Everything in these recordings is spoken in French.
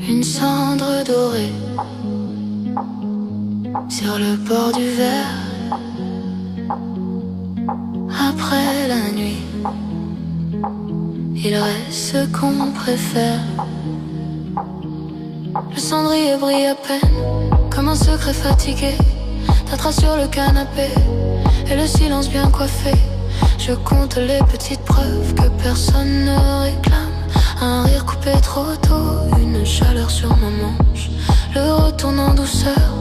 une cendre dorée sur le bord du verre. Après la nuit, il reste ce qu'on préfère. Le cendrier brille à peine, comme un secret fatigué. Ta trace sur le canapé, et le silence bien coiffé. Je compte les petites preuves que personne ne réclame. Un rire coupé trop tôt, une chaleur sur ma manche. Le retourne en douceur,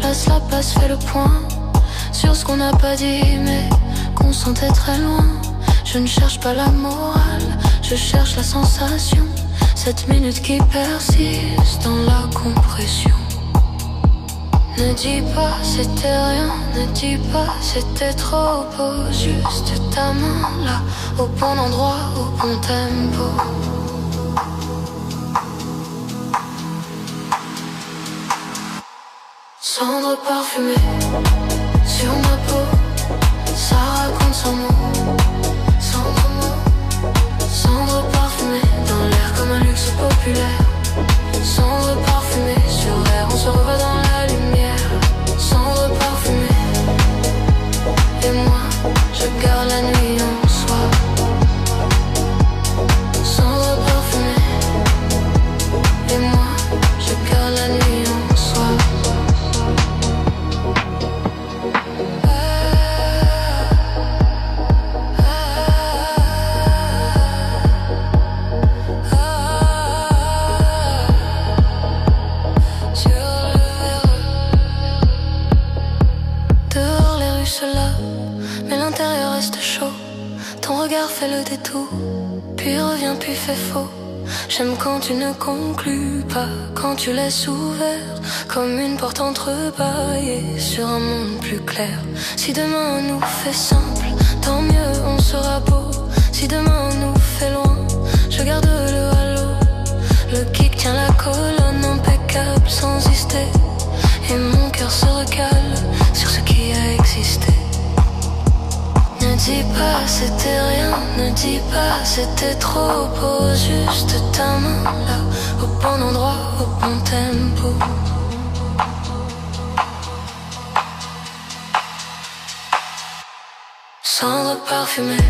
laisse la passe, fait le point sur ce qu'on n'a pas dit mais qu'on sentait très loin. Je ne cherche pas la morale, je cherche la sensation. Cette minute qui persiste dans la compression. Ne dis pas c'était rien, ne dis pas c'était trop beau. Juste ta main là, au bon endroit, au bon tempo. Cendre parfumée sur ma peau, ça raconte sans mots, cendre mots. Cendre parfumée dans l'air comme un luxe populaire. Cendre parfumée sur l'air, on se revoit dans la lumière. Cendre parfumée, et moi je garde la nuit en soi. Cendre parfumée, et moi je garde la nuit en soi. Mais l'intérieur reste chaud. Ton regard fait le détour, puis revient, puis fait faux. J'aime quand tu ne conclus pas, quand tu laisses ouvert comme une porte entrebâillée sur un monde plus clair. Si demain nous fait simple, tant mieux, on sera beau. Si demain nous fait loin, je garde le halo. Le kick tient la colonne impeccable sans hésiter. Et mon cœur se recale sur ce qui a existé. Ne dis pas c'était rien, ne dis pas c'était trop beau. Juste ta main là, au bon endroit, au bon tempo. Cendre parfumée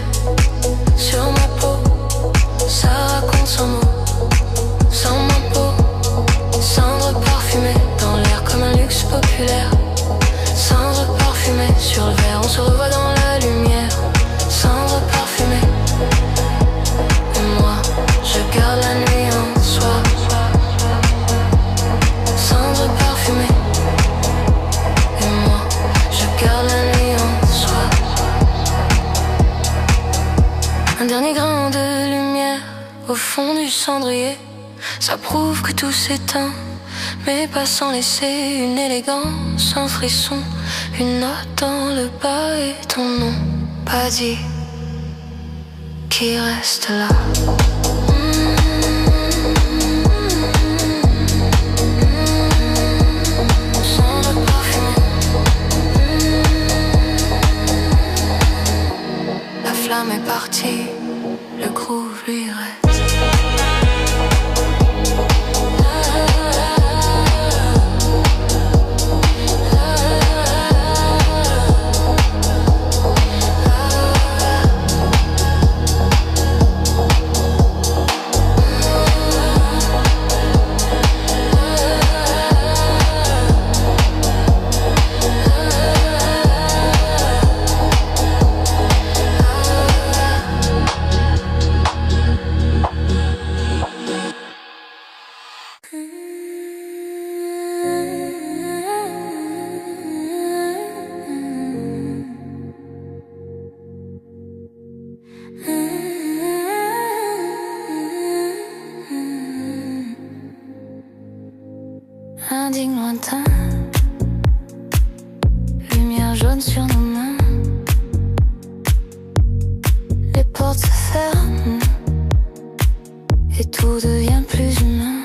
sur ma peau, ça raconte sans mots, sans ma peau. Cendre parfumée dans l'air comme un luxe populaire. Cendre parfumée sur le verre, on se revoit dans la lumière. Cendre parfumée, et moi je garde la nuit en soi. Cendre parfumée, et moi je garde la nuit en soi. Un dernier grain de lumière au fond du cendrier, ça prouve que tout s'éteint, mais pas sans laisser une élégance, un frisson, une note dans le bas et ton nom pas dit qui reste là. Cendre parfumée, la flamme est partie, le groove lui reste. Un digne lointain, lumière jaune sur nos mains. Les portes se ferment et tout devient plus humain.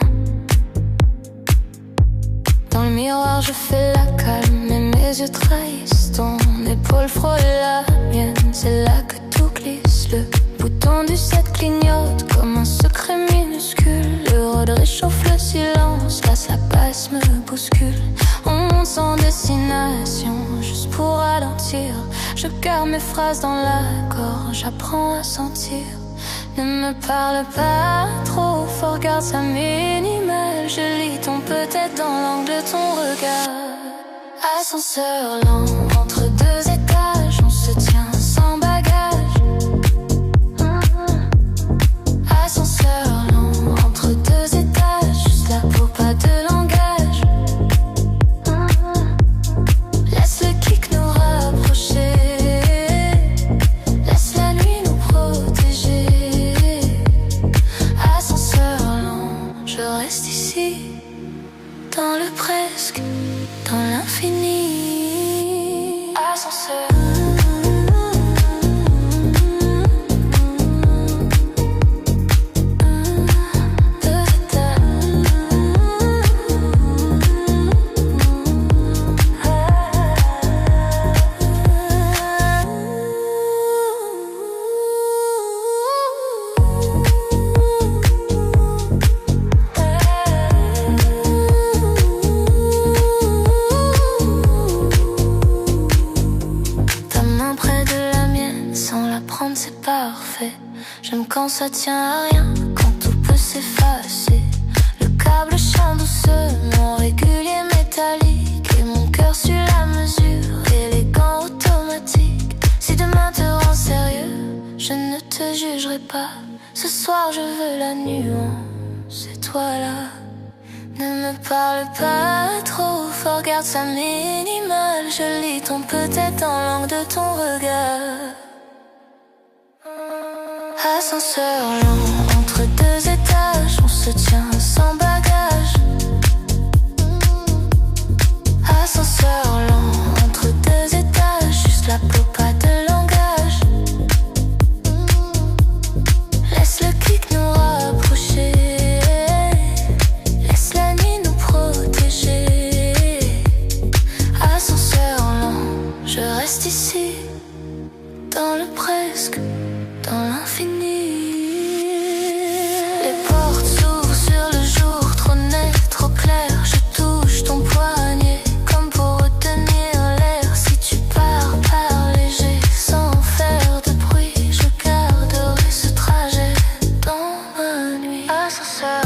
Dans le miroir je fais la calme et mes yeux trahissent. Ton épaule frôle la mienne, c'est là que tout glisse. Le bouton bouton du set clignote comme un secret minuscule. Le rôle réchauffe le silence, là sa passe me bouscule. On monte sans destination, juste pour ralentir. Je garde mes phrases dans la gorge, j'apprends à sentir. Ne me parle pas trop fort, garde ça minimal. Je lis ton peut-être dans l'angle de ton regard. Ascenseur lent, entre deux étages, on se tient sans bagage. Ascenseur lent, entre deux étages, juste la peau, pas de langage. Laisse le kick nous rapprocher, laisse la nuit nous protéger. Ascenseur lent, je reste ici, dans le presque, dans l'infini. Ascenseur. C'est parfait. J'aime quand ça tient à rien, quand tout peut s'effacer. Le câble chante doucement, régulier métallique, et mon cœur suit la mesure, élégant automatique. Si demain te rend sérieux, je ne te jugerai pas. Ce soir je veux la nuance, et toi là. Ne me parle pas trop fort, garde ça minimal. Je lis ton peut-être dans l'angle de ton regard. Ascenseur lent, entre deux étages, on se tient sans bagage. Ascenseur lent, entre deux étages, juste la peau, pas de langage. Laisse le kick nous rapprocher, laisse la nuit nous protéger. Ascenseur lent, je reste ici, dans le presque, dans l'infini. Les portes s'ouvrent sur le jour, trop net, trop clair. Je touche ton poignet comme pour retenir l'air. Si tu pars léger, sans faire de bruit, je garderai ce trajet dans ma nuit. Ascenseur.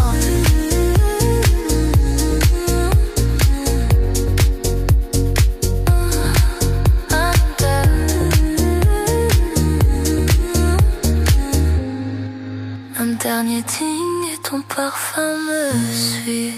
Un dernier digne et ton parfum me suit.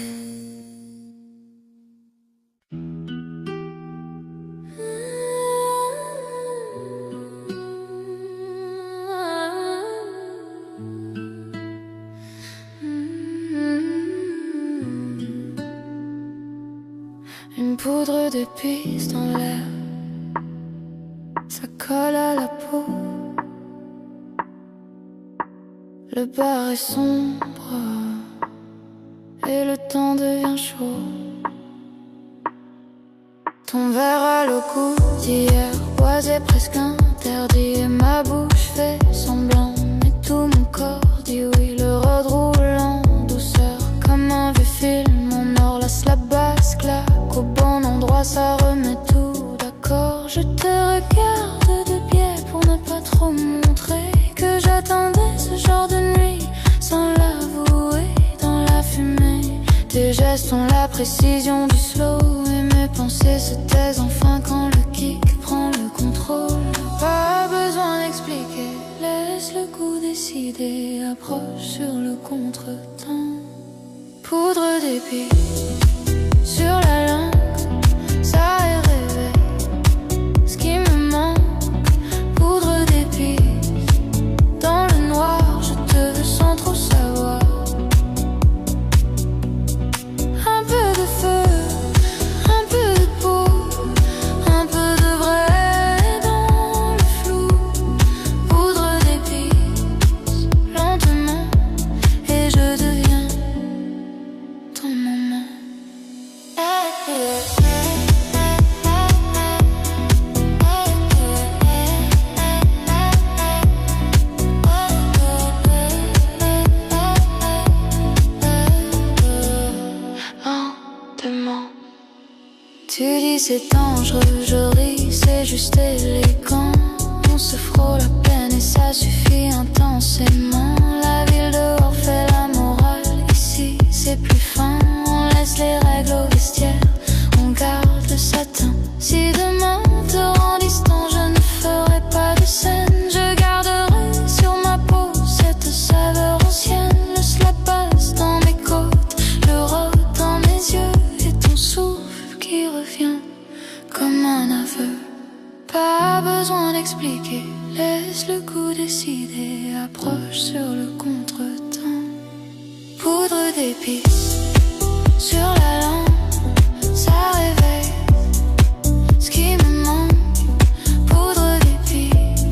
Une poudre d'épices dans l'air, ça colle à la peau. Le bar est sombre et le temps devient chaud. Ton verre a le goût d'hier, boisé presque interdit, et ma bouche fait semblant, mais tout mon corps dit oui. Le road roule en douceur comme un vieux film en or. Laisse la basse claque au bon endroit, ça remet tout d'accord. Je te regarde de biais pour ne pas trop montrer que j'attendais ce genre de nuit, sans l'avouer dans la fumée. Tes gestes ont la précision du slow, et mes pensées se taisent enfin quand le kick prend le contrôle. Pas besoin d'expliquer, laisse le goût décider. Approche sur le contretemps. Poudre d'épices sur la langue, ça réveille ce qui me manque. Poudre d'épices dans le noir, je te veux sans trop savoir. Un peu de feu, un peu de peau, un peu de vrai dans le flou. Poudre d'épices lentement, et je deviens ton moment. Tu dis c'est dangereux, je ris, c'est juste élégant. On se frôle à peine et ça suffit intensément. La ville dehors fait la morale, ici c'est plus fin. On laisse les règles au vestiaire, on garde le satin. Si demain te rend distant, je ne ferai pas de scène. Je garderai sur ma peau cette saveur ancienne. Le slap passe dans mes côtes, le rôde dans mes yeux, et ton souffle qui revient comme un aveu. Pas besoin d'expliquer, laisse le coup décider. Approche sur le contretemps. Poudre d'épices sur la langue, ça réveille ce qui me manque. Poudre d'épices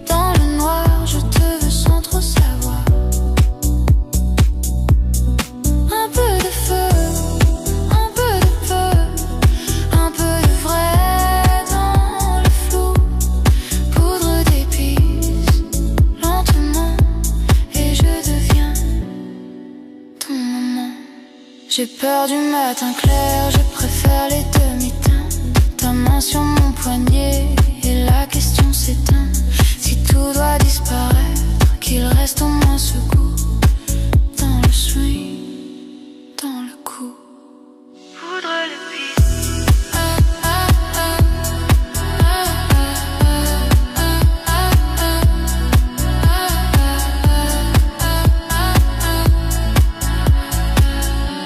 dans le noir, je te veux sans trop savoir. Un peu de feu, un peu de peur, un peu de vrai dans le flou. Poudre d'épices lentement, et je deviens ton moment. J'ai peur du matin clair, je préfère les demi-teintes. Ta main sur mon poignet et la question s'éteint. Si tout doit disparaître, qu'il reste au moins ce goût dans le swing, dans le coup. Poudre l'épice.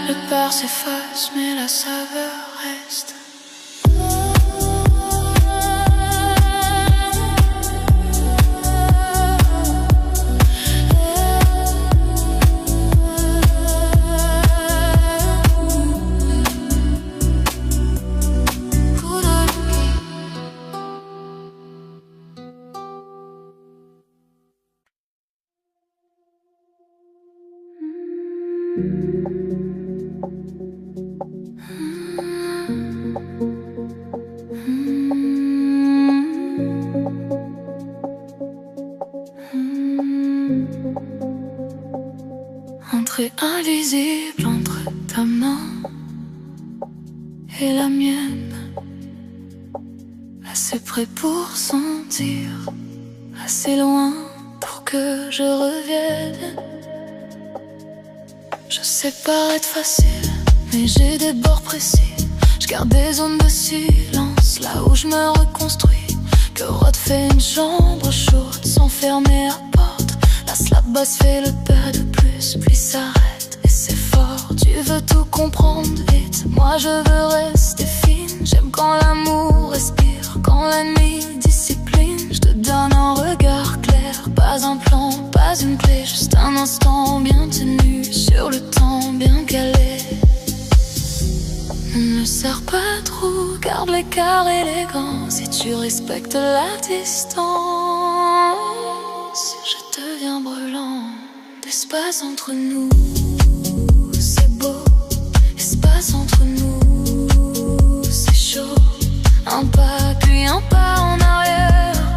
Le peur s'efface, mais la saveur reste. Entrée invisible entre ta main et la mienne, assez près pour sentir, assez loin pour que je revienne. Je sais paraître facile, mais j'ai des bords précis. Je garde des zones de silence, là où je me reconstruis. Que Rod fait une chambre chaude sans fermer la porte. La slap basse fait le pas de plus, puis s'arrête et c'est fort. Tu veux tout comprendre vite, moi je veux rester fine. J'aime quand l'amour respire, quand la nuit discipline. Je te donne un regard clair, pas un plan, pas une clé. Juste un instant bien tenu, sur le temps bien calé. Ne me serre pas trop, garde l'écart élégant. Si tu respectes la distance, je deviens brûlant. L'espace entre nous, c'est beau. L'espace entre nous, c'est chaud. Un pas puis un pas en arrière,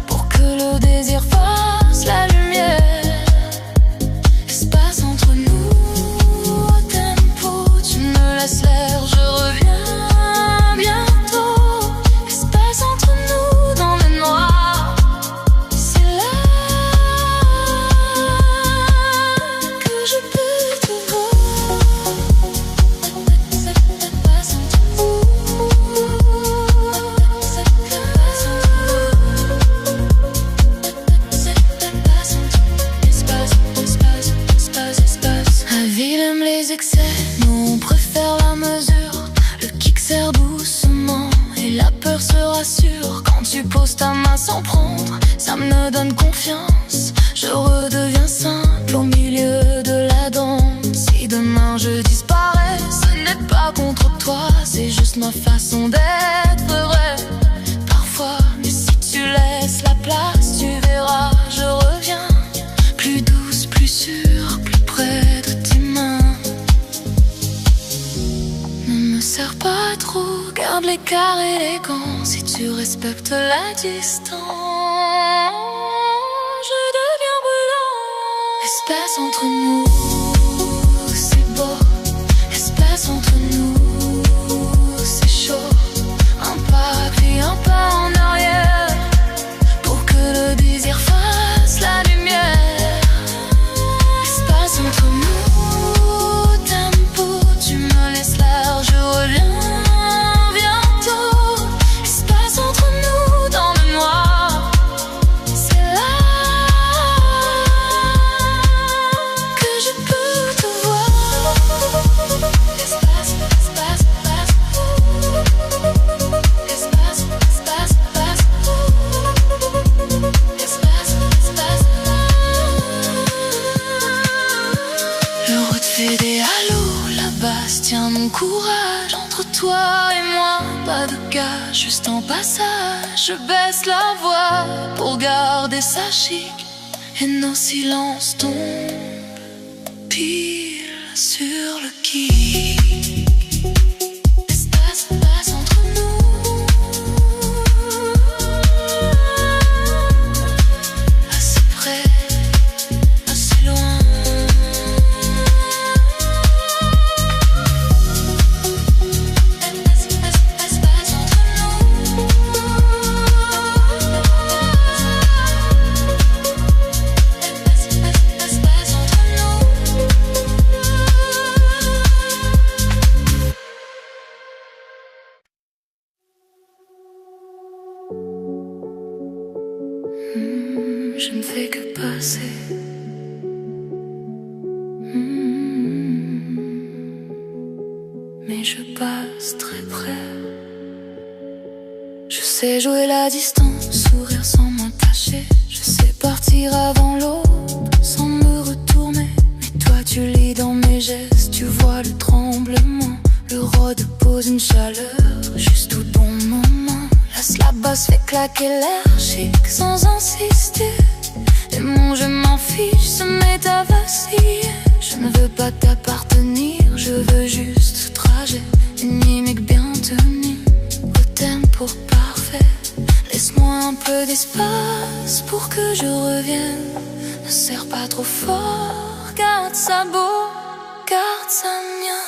pour que le désir fasse la lumière. L'espace entre nous, au tempo, tu me laisses l'air, je reviens bientôt. L'espace entre nous dans le noir, c'est là que je peux te voir. L'espace entre nous, l'espace entre espace. La ville aime les excès, nous on préfère la mesure. Le kick sert doucement et la peur se rassure. Quand tu poses ta main sans prendre, ça me donne confiance. Je redeviens simple au milieu de la danse. Si demain je disparais, ce n'est pas contre toi, c'est juste ma façon d'être vrai. Parfois, mais si tu laisses la place, tu verras, je reviens. Plus douce, plus sûre, plus près de tes mains. Ne me serre pas trop, garde l'écart élégant. Si tu respectes la distance, je deviens brûlant. Espace entre nous, c'est beau. Espace entre nous, c'est Tiens mon courage, entre toi et moi, pas de cage, juste en passage. Je baisse la voix pour garder sa chic, et nos silences tombent pile sur le quai. L'espace passe entre nous, assez près, assez loin. Je ne fais que passer. Mais je passe très près. Je sais jouer la distance, sourire sans m'attacher. Je sais partir avant l'aube, sans me retourner. Mais toi tu lis dans mes gestes, tu vois le tremblement. Le rôde pose une chaleur, juste au bon moment. La basse fait claquer l'air chic sans insister. Les mots je m'en fiche se mettent à vaciller. Je ne veux pas t'appartenir, je veux juste ce trajet. Une mimique bien tenue, au tempo parfait. Laisse-moi un peu d'espace pour que je revienne. Ne serre pas trop fort, garde ça beau, garde ça mien.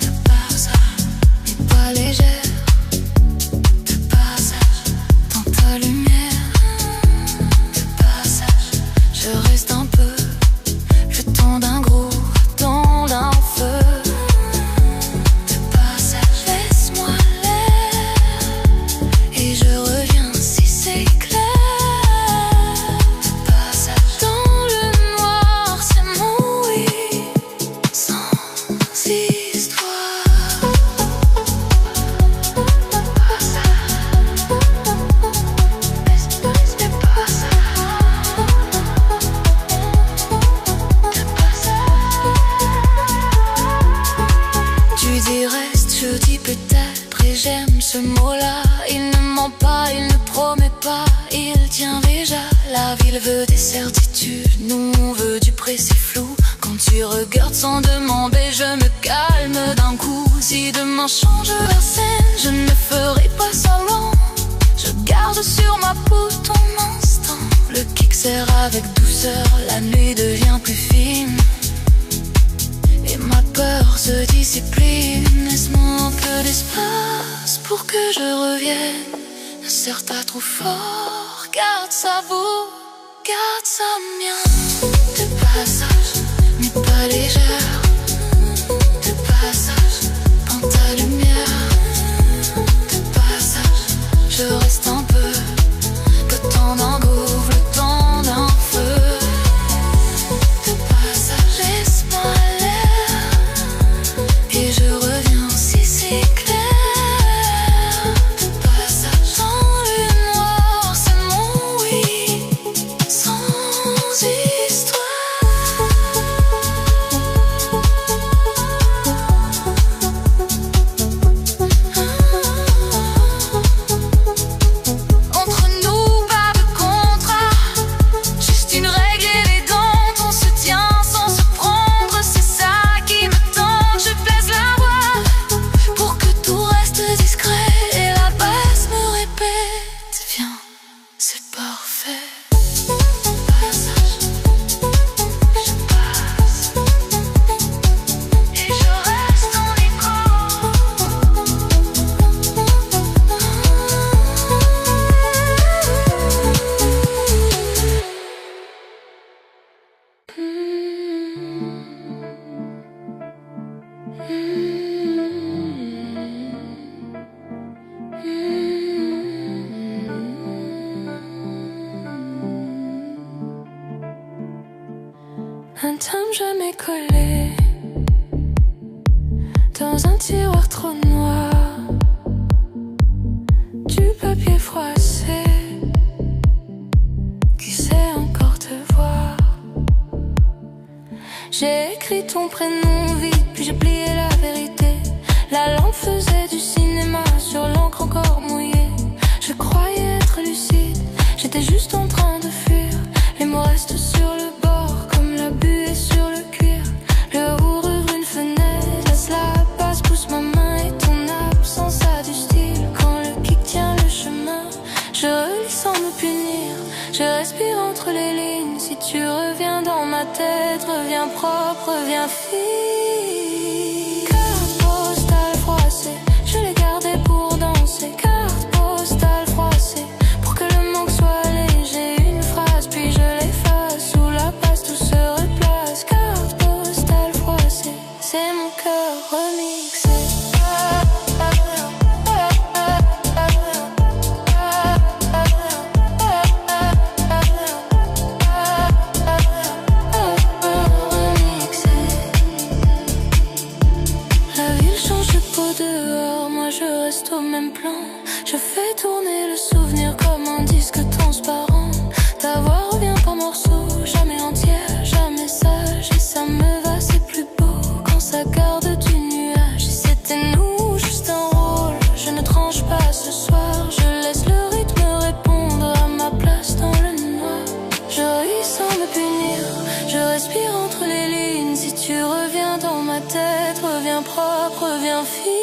De passage, mais pas légère. Ta lumière, de passage, je reste un peu, le temps d'un gros, le temps d'un feu. De passage, laisse-moi l'air, et je reviens si c'est clair. De passage, dans le noir, c'est mon oui, sans histoire. Je dis peut-être et j'aime ce mot-là. Il ne ment pas, il ne promet pas, il tient déjà. La ville veut des certitudes, nous on veut du précis flou. Quand tu regardes sans demander, je me calme d'un coup. Si demain change la scène, je ne ferai pas semblant. Je garde sur ma peau ton instant. Le kick serre avec douceur, la nuit devient plus fine. Et ma peur se discipline. Laisse-moi un peu d'espace pour que je revienne. Ne serre pas trop fort, garde ça beau, garde ça mien. De passage, mais pas légère. De passage, dans ta lumière. De passage, je reste un peu, le temps d'un gouffre, le temps d'un feu. De passage, laisse-moi l'air, et je reviens si c'est clair. De passage, dans le noir, c'est mon oui, sans histoire. Entre nous, pas de contrat, juste une règle élégante. On se tient sans se prendre, c'est ça qui me tente. Je baisse la voix pour que tout reste discret. Et la basse me répète, viens, c'est parfait. Passage, je passe, et je reste en écho. Un terme jamais collé dans un tiroir trop noir, du papier froissé. Qui sait encore te voir? J'ai écrit ton prénom vite, puis j'ai plié la vérité. reviens propre, reviens fille. Carte postale froissée, je l'ai gardée pour danser. Carte postale froissée, pour que le manque soit léger. Une phrase puis je l'efface, sous la passe tout se replace. Carte postale froissée, c'est mon cœur remixé. Au même plan, je fais tourner le souvenir comme un disque transparent. Ta voix revient par morceaux, jamais entière, jamais sage. Et ça me va, c'est plus beau quand ça garde du nuage. Si c'était nous, juste un rôle, je ne tranche pas ce soir. Je laisse le rythme répondre à ma place dans le noir. Je ris sans me punir, je respire entre les lignes. Si tu reviens dans ma tête, reviens propre, reviens fille.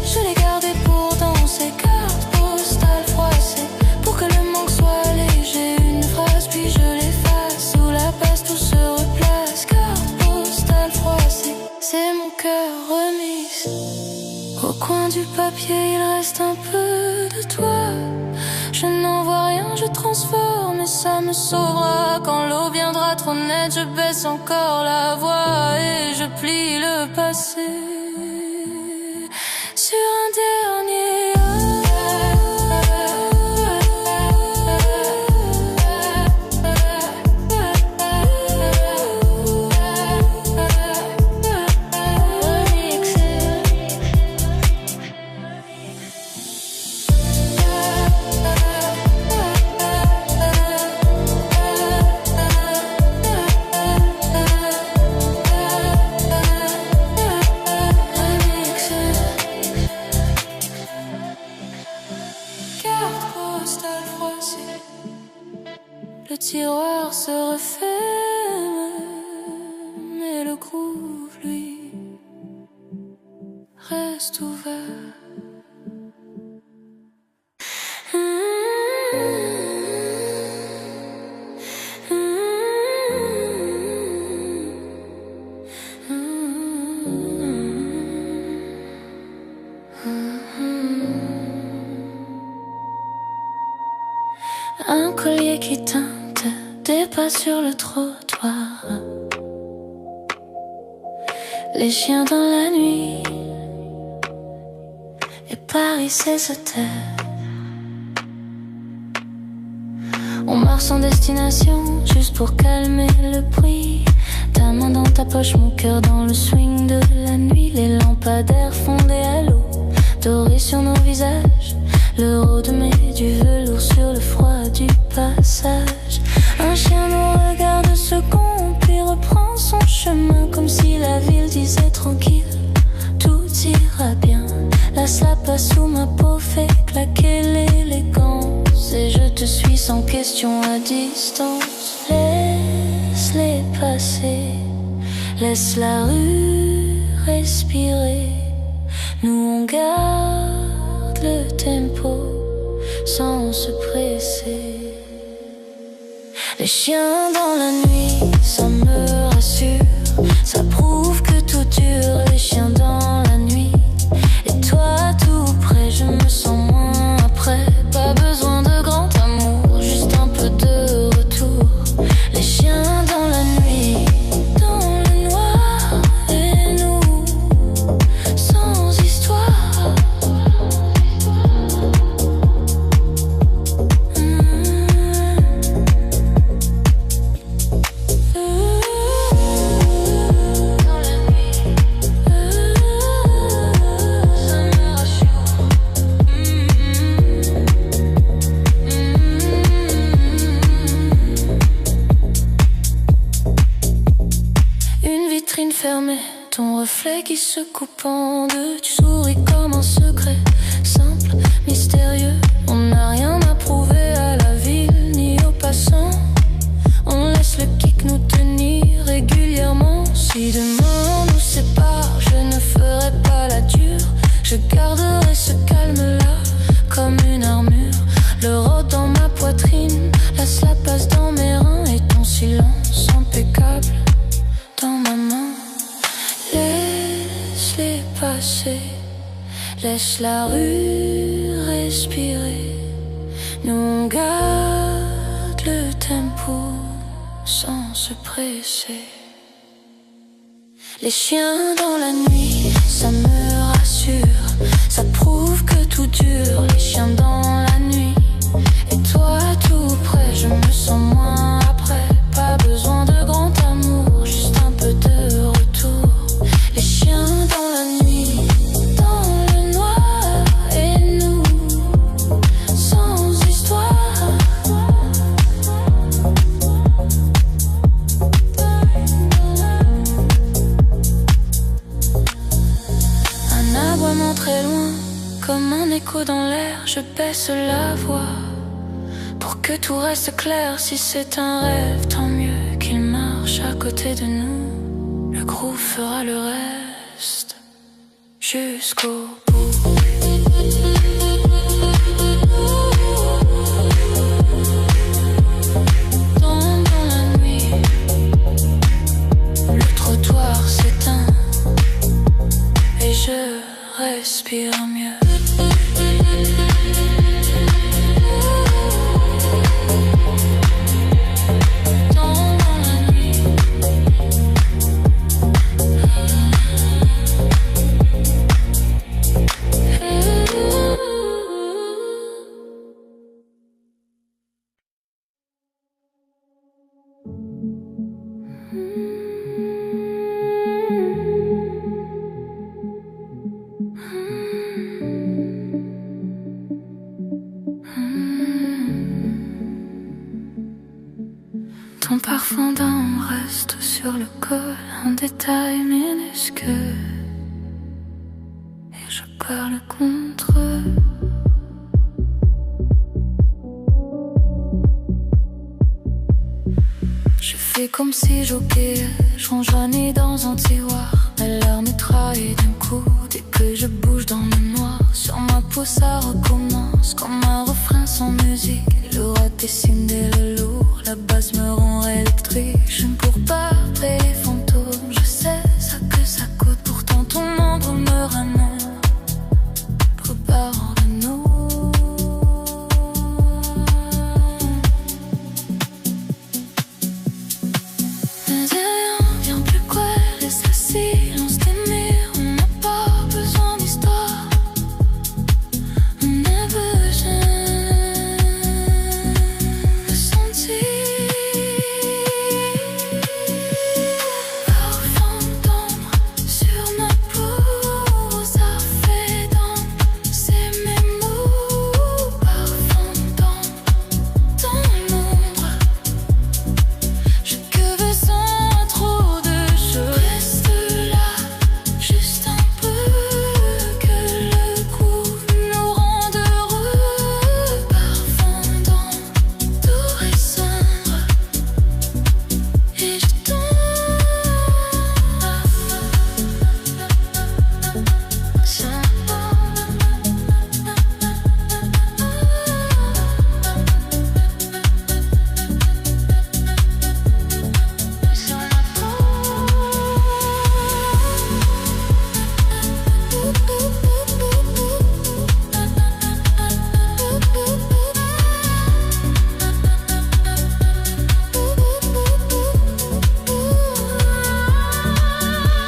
Je l'ai gardée pour danser, carte postale froissée, pour que le manque soit léger. Une phrase puis je l'efface, sous la passe tout se replace. Carte postale froissée, c'est mon cœur remise. Au coin du papier il reste un peu de toi. Je n'en vois rien, je transforme et ça me sauvera. Quand l'eau viendra trop nette, je baisse encore la voix et je plie le passé sur un dernier le tiroir se referme, mais le groove, lui, reste ouvert. Un collier qui teinte des pas sur le trottoir. Les chiens dans la nuit et Paris sait se taire. On marche sans destination juste pour calmer le bruit. Ta main dans ta poche, mon cœur dans le swing de la nuit. Les lampadaires fondés à l'eau, dorés sur nos visages. L'euro de mai, du velours sur le froid du passage. Un chien nous regarde seconde, puis reprend son chemin, comme si la ville disait tranquille, tout ira bien. La slapa sous ma peau fait claquer l'élégance, et je te suis sans question à distance. Laisse-les passer, laisse la rue respirer. Nous on garde le tempo sans se presser. Les chiens dans la nuit, ça me rassure. Ça prouve que tout dure. Les chiens dans la nuit, et toi tout près, je me sens moins après. Pas besoin de grand amour, juste un peu de retour. Les chiens dans la nuit, dans le noir, et nous, sans histoire. Fermé, ton reflet qui se coupe en deux. Tu souris comme un secret, simple, mystérieux. On n'a rien à prouver à la ville ni aux passants. On laisse le kick nous tenir régulièrement. Si demain on nous sépare, je ne ferai pas la dure. Je garderai ce calme-là comme une armure. Le rôde dans ma poitrine, la slap passe dans mes reins. passer. Laisse la rue respirer. Nous on garde le tempo sans se presser. Les chiens dans la nuit, ça me rassure. Ça prouve que tout dure. Les chiens dans la nuit. Et toi tout près, je me sens moins après. Pas besoin de grand amour, juste un peu de retour. Les chiens dans la nuit, dans le noir. Et nous, sans histoire. Un aboiement très loin, comme un écho dans l'air. Je baisse la voix pour que tout reste clair. Si c'est un rêve, tant mieux qu'il marche à côté de nous. Le groove fera le reste jusqu'au bout. Dans la nuit, le trottoir s'éteint et je respire mieux. Ton parfum d'âme reste sur le col, un détail minuscule. Et je parle contre eux. Je fais comme si j'oubliais, je rongeais dans un tiroir. Ma larme est trahie d'un coup, dès que je bouge dans le noir. Sur ma peau ça recommence, comme un refrain sans musique. Le roi dessine le lourd, la basse me rend électrique. Je ne cours pas après les fantômes, je sais ça que ça coûte. Pourtant ton ombre me ramène, prépare de nous. Mais rien bien plus cruel, et ce silence des murs. On n'a pas besoin d'histoire, on a besoin de sentir. Parfum d'ombre sur ma peau, ça fait danser mes mots. Parfum d'ombre dans l'ombre, je veux sans trop de choses. Reste là, juste un peu, que le groove nous rende heureux. Parfum d'ombre, doux et sombre, et je tombe. Sur ma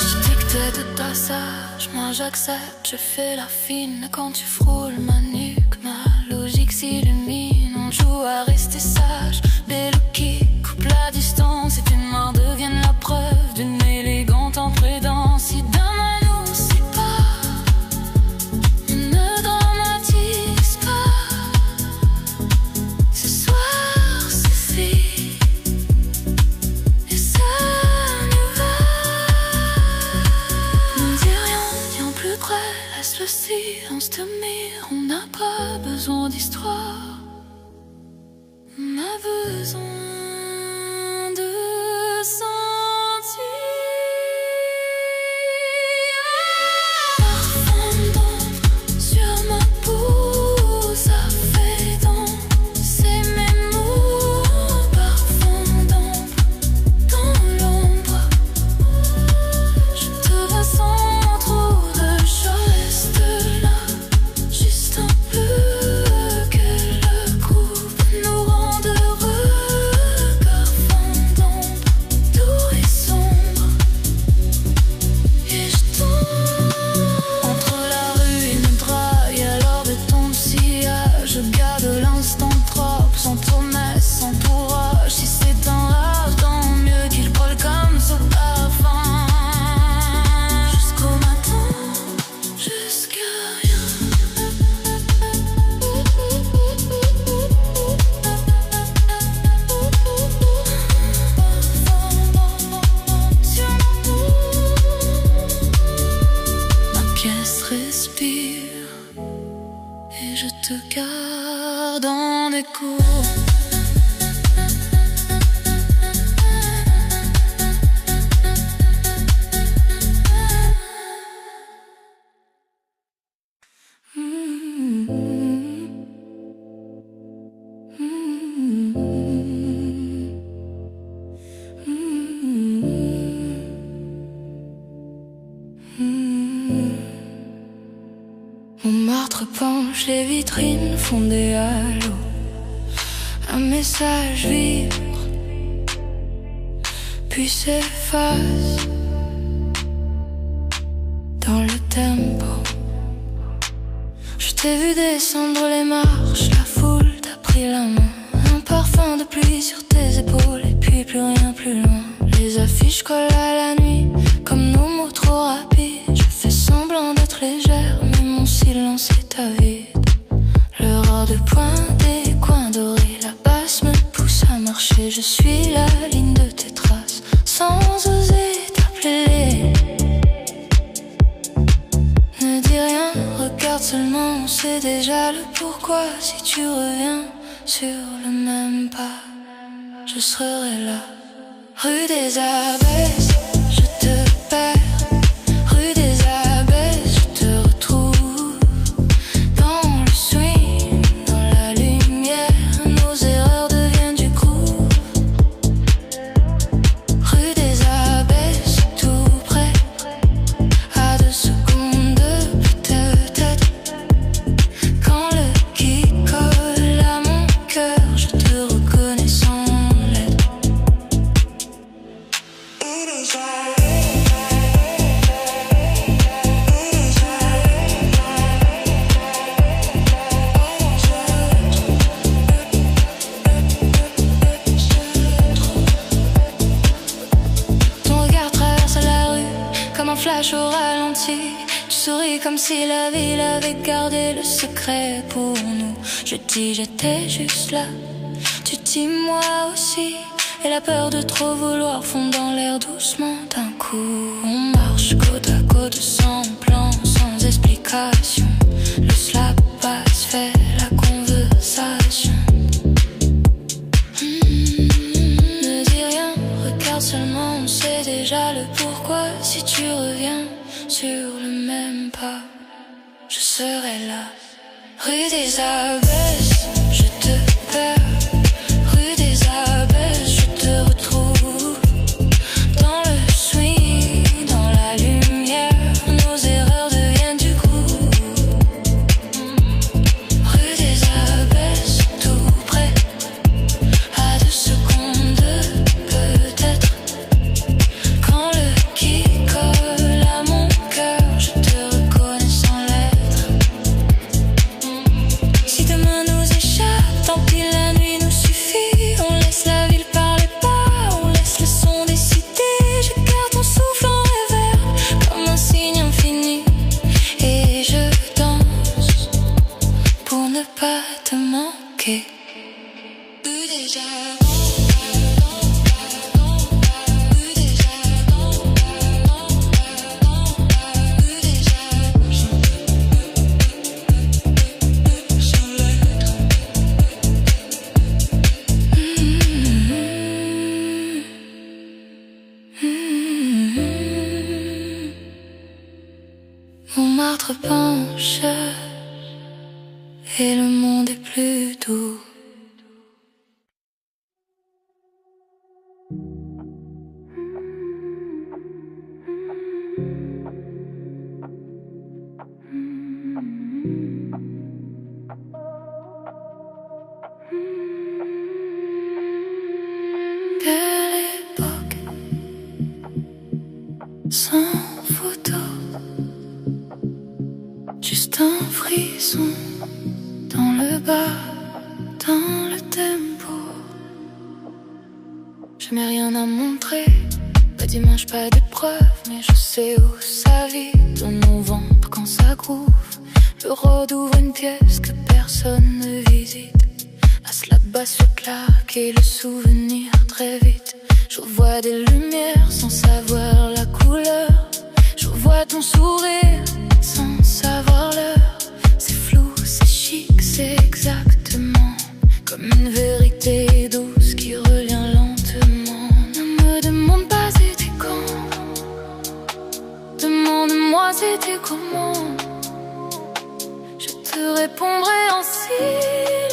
je dictais de ta sage, moi j'accepte, je fais la fine. Quand tu frôles ma nuque, ma logique s'illumine. On joue à rester sage, belle qui coupe la distance. Et tes mains deviennent la preuve d'une élégante imprédance. Si demain nous sépare, ne dramatise pas. Ce soir suffit, et ça nous va. Ne dis rien, viens plus près, laisse le silence te mire. On n'a pas besoin d'histoire, on a besoin de sentir. Parfum d'ombre sur ma peau, ça fait danser mes mots. Parfum d'ombre dans l'ombre, je te veux sans trop de cours. Montmartre penche, les vitrines font des halos. Un message vibre, puis s'efface dans le tempo. Je t'ai vu descendre les marches, la foule t'a pris la main. Un parfum de pluie sur tes épaules et puis plus rien plus loin. Les affiches collent à la nuit, comme nos mots trop rapides. Je fais semblant d'être légère, mais mon silence est avide. Le ras de poing des coins dorés, la basse me pousse à marcher. Je suis la ligne de tes traces, sans oser t'appeler. Ne dis rien, regarde seulement, on sait déjà le pourquoi. Si tu reviens sur le même pas, je serai là. Rue des Abbesses, je te perds. Rue des Abbesses, je te retrouve. Dans le swing, dans la lumière, nos erreurs deviennent du groove. Rue des Abbesses, tout près, à 2 secondes peut-être. Quand le qui colle à mon cœur, je te reconnais sans lettres. Ton regard traverse la rue comme un flash au ralenti. Tu souris comme si la ville avait gardé le secret pour nous. Je dis j'étais juste là, tu dis moi aussi. Et la peur de trop vouloir fond dans l'air doucement d'un coup. On marche côte à côte sans plan, sans explication. Le slap passe, fait la conversation. Ne dis rien, regarde seulement, on sait déjà le pourquoi. Si tu reviens sur le même pas, je serai là. Rue des Abbesses, je te perds. Rue des Abbesses, je te retrouve. Dans le swing, dans la lumière, nos erreurs deviennent du groove. Rue des Abbesses, tout près, à 2 secondes peut-être. Quand le qui colle à mon cœur, je te reconnais sans lettres. Si demain nous échappe, tant pis, la nuit nous suffit. On laisse la ville parler pas, on laisse le son décider. Je garde ton souffle en réverb, comme un signe infini. Et je danse pour ne pas te manquer. Rue des Montmartre penche et le monde est plus doux. Quelle époque sans photo, juste un frisson dans le bas, dans le tempo. Je n'ai rien à montrer, pas d'image, pas d'épreuve, mais je sais où ça vit dans mon ventre quand ça groove. Le road ouvre une pièce que personne ne visite. À cela bas se claque et le souvenir très vite. Je vois des lumières sans savoir la couleur. Je vois ton sourire sans savoir l'heure. C'est flou, c'est chic, c'est exactement comme c'était comment, je te répondrai en silence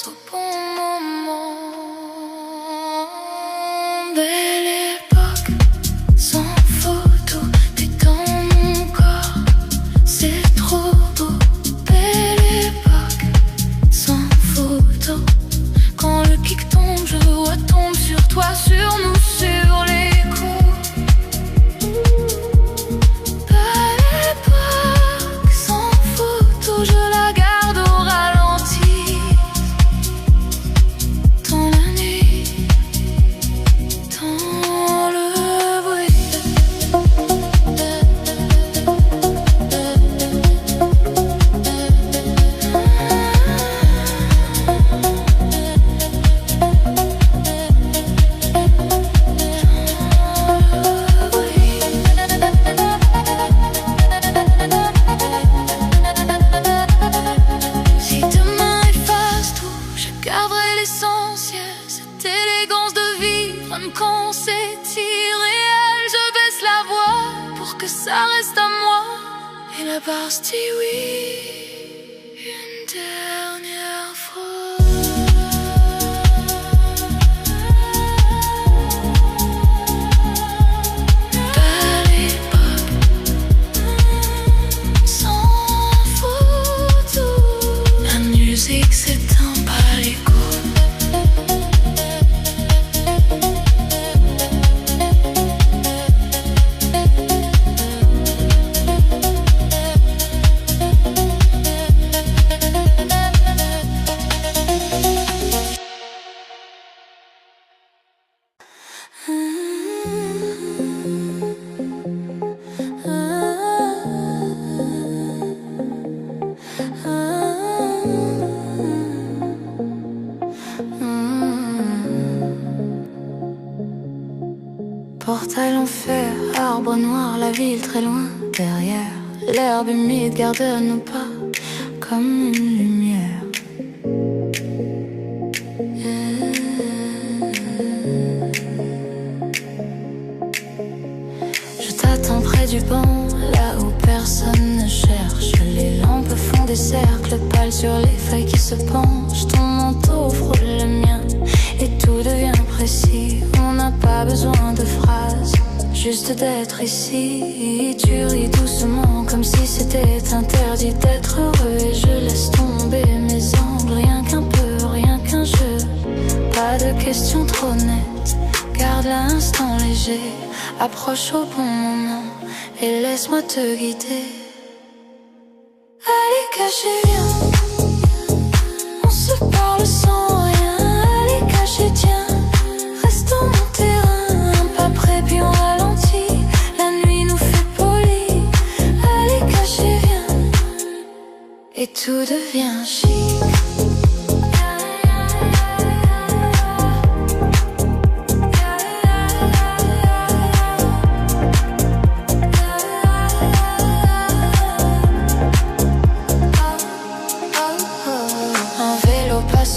au bon moment. Belle époque, sans photo, t'es dans mon corps, c'est trop beau. Belle époque, sans photo, quand le kick tombe, je vois tombe sur toi, sur nous, sur les coups. Belle époque, sans photo, je la garde au ralenti. Dans la nuit, dans le bruit. Si demain efface tout, je garderai l'essentiel, cette élégance de vivre, même quand c'est irréel. Je baisse la voix pour que ça reste à moi, et la barre se dit oui une dernière fois. Belle époque, sans photo, la musique s'éteint pas les coups. Portail en fer, arbre noir, la ville très loin. Derrière, l'herbe humide garde nos pas comme une lumière. Je t'attends près du banc, là où personne ne cherche. Les lampes font des cercles pâles sur les feuilles qui se penchent. Ton manteau frôle le mien et tout devient précis. On n'a pas besoin de phrases, juste d'être ici. Tu ris doucement comme si c'était interdit d'être heureux, et je laisse tomber mes angles, rien qu'un peu, rien qu'un jeu. Pas de questions trop nettes, garde l'instant léger. Approche au bon moment et laisse-moi te guider. Allez caché, viens, on se parle sans rien. Allez caché, tiens, reste dans mon terrain. Un pas près puis on ralentit, la nuit nous fait poli. Allez caché, viens, et tout devient chic.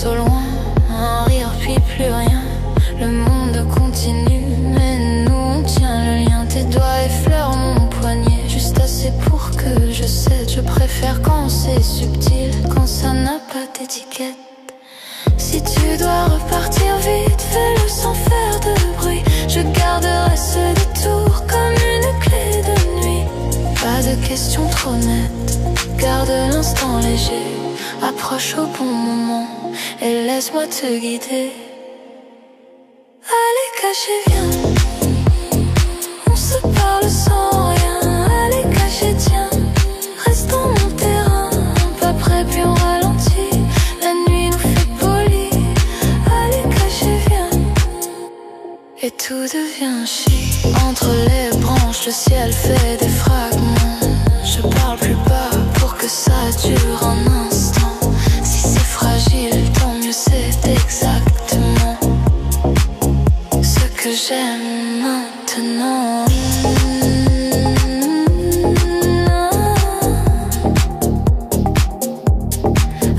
Au loin, un rire puis plus rien. Le monde continue, mais nous on tient le lien. Tes doigts effleurent mon poignet, juste assez pour que je cède. Je préfère quand c'est subtil, quand ça n'a pas d'étiquette. Si tu dois repartir vite, fais-le sans faire de bruit. Je garderai ce détour comme une clé de nuit. Pas de questions trop nettes, garde l'instant léger. Approche au bon moment et laisse-moi te guider. Allez caché, viens, on se parle sans rien. Allez caché, tiens, reste dans mon terrain. Pas près puis on ralentit, la nuit nous fait poli. Allez caché, viens, et tout devient chic. Entre les branches, le ciel fait des fragments. Je parle plus bas pour que ça dure un instant. Si c'est fragile, tant mieux, c'est exactement ce que j'aime maintenant.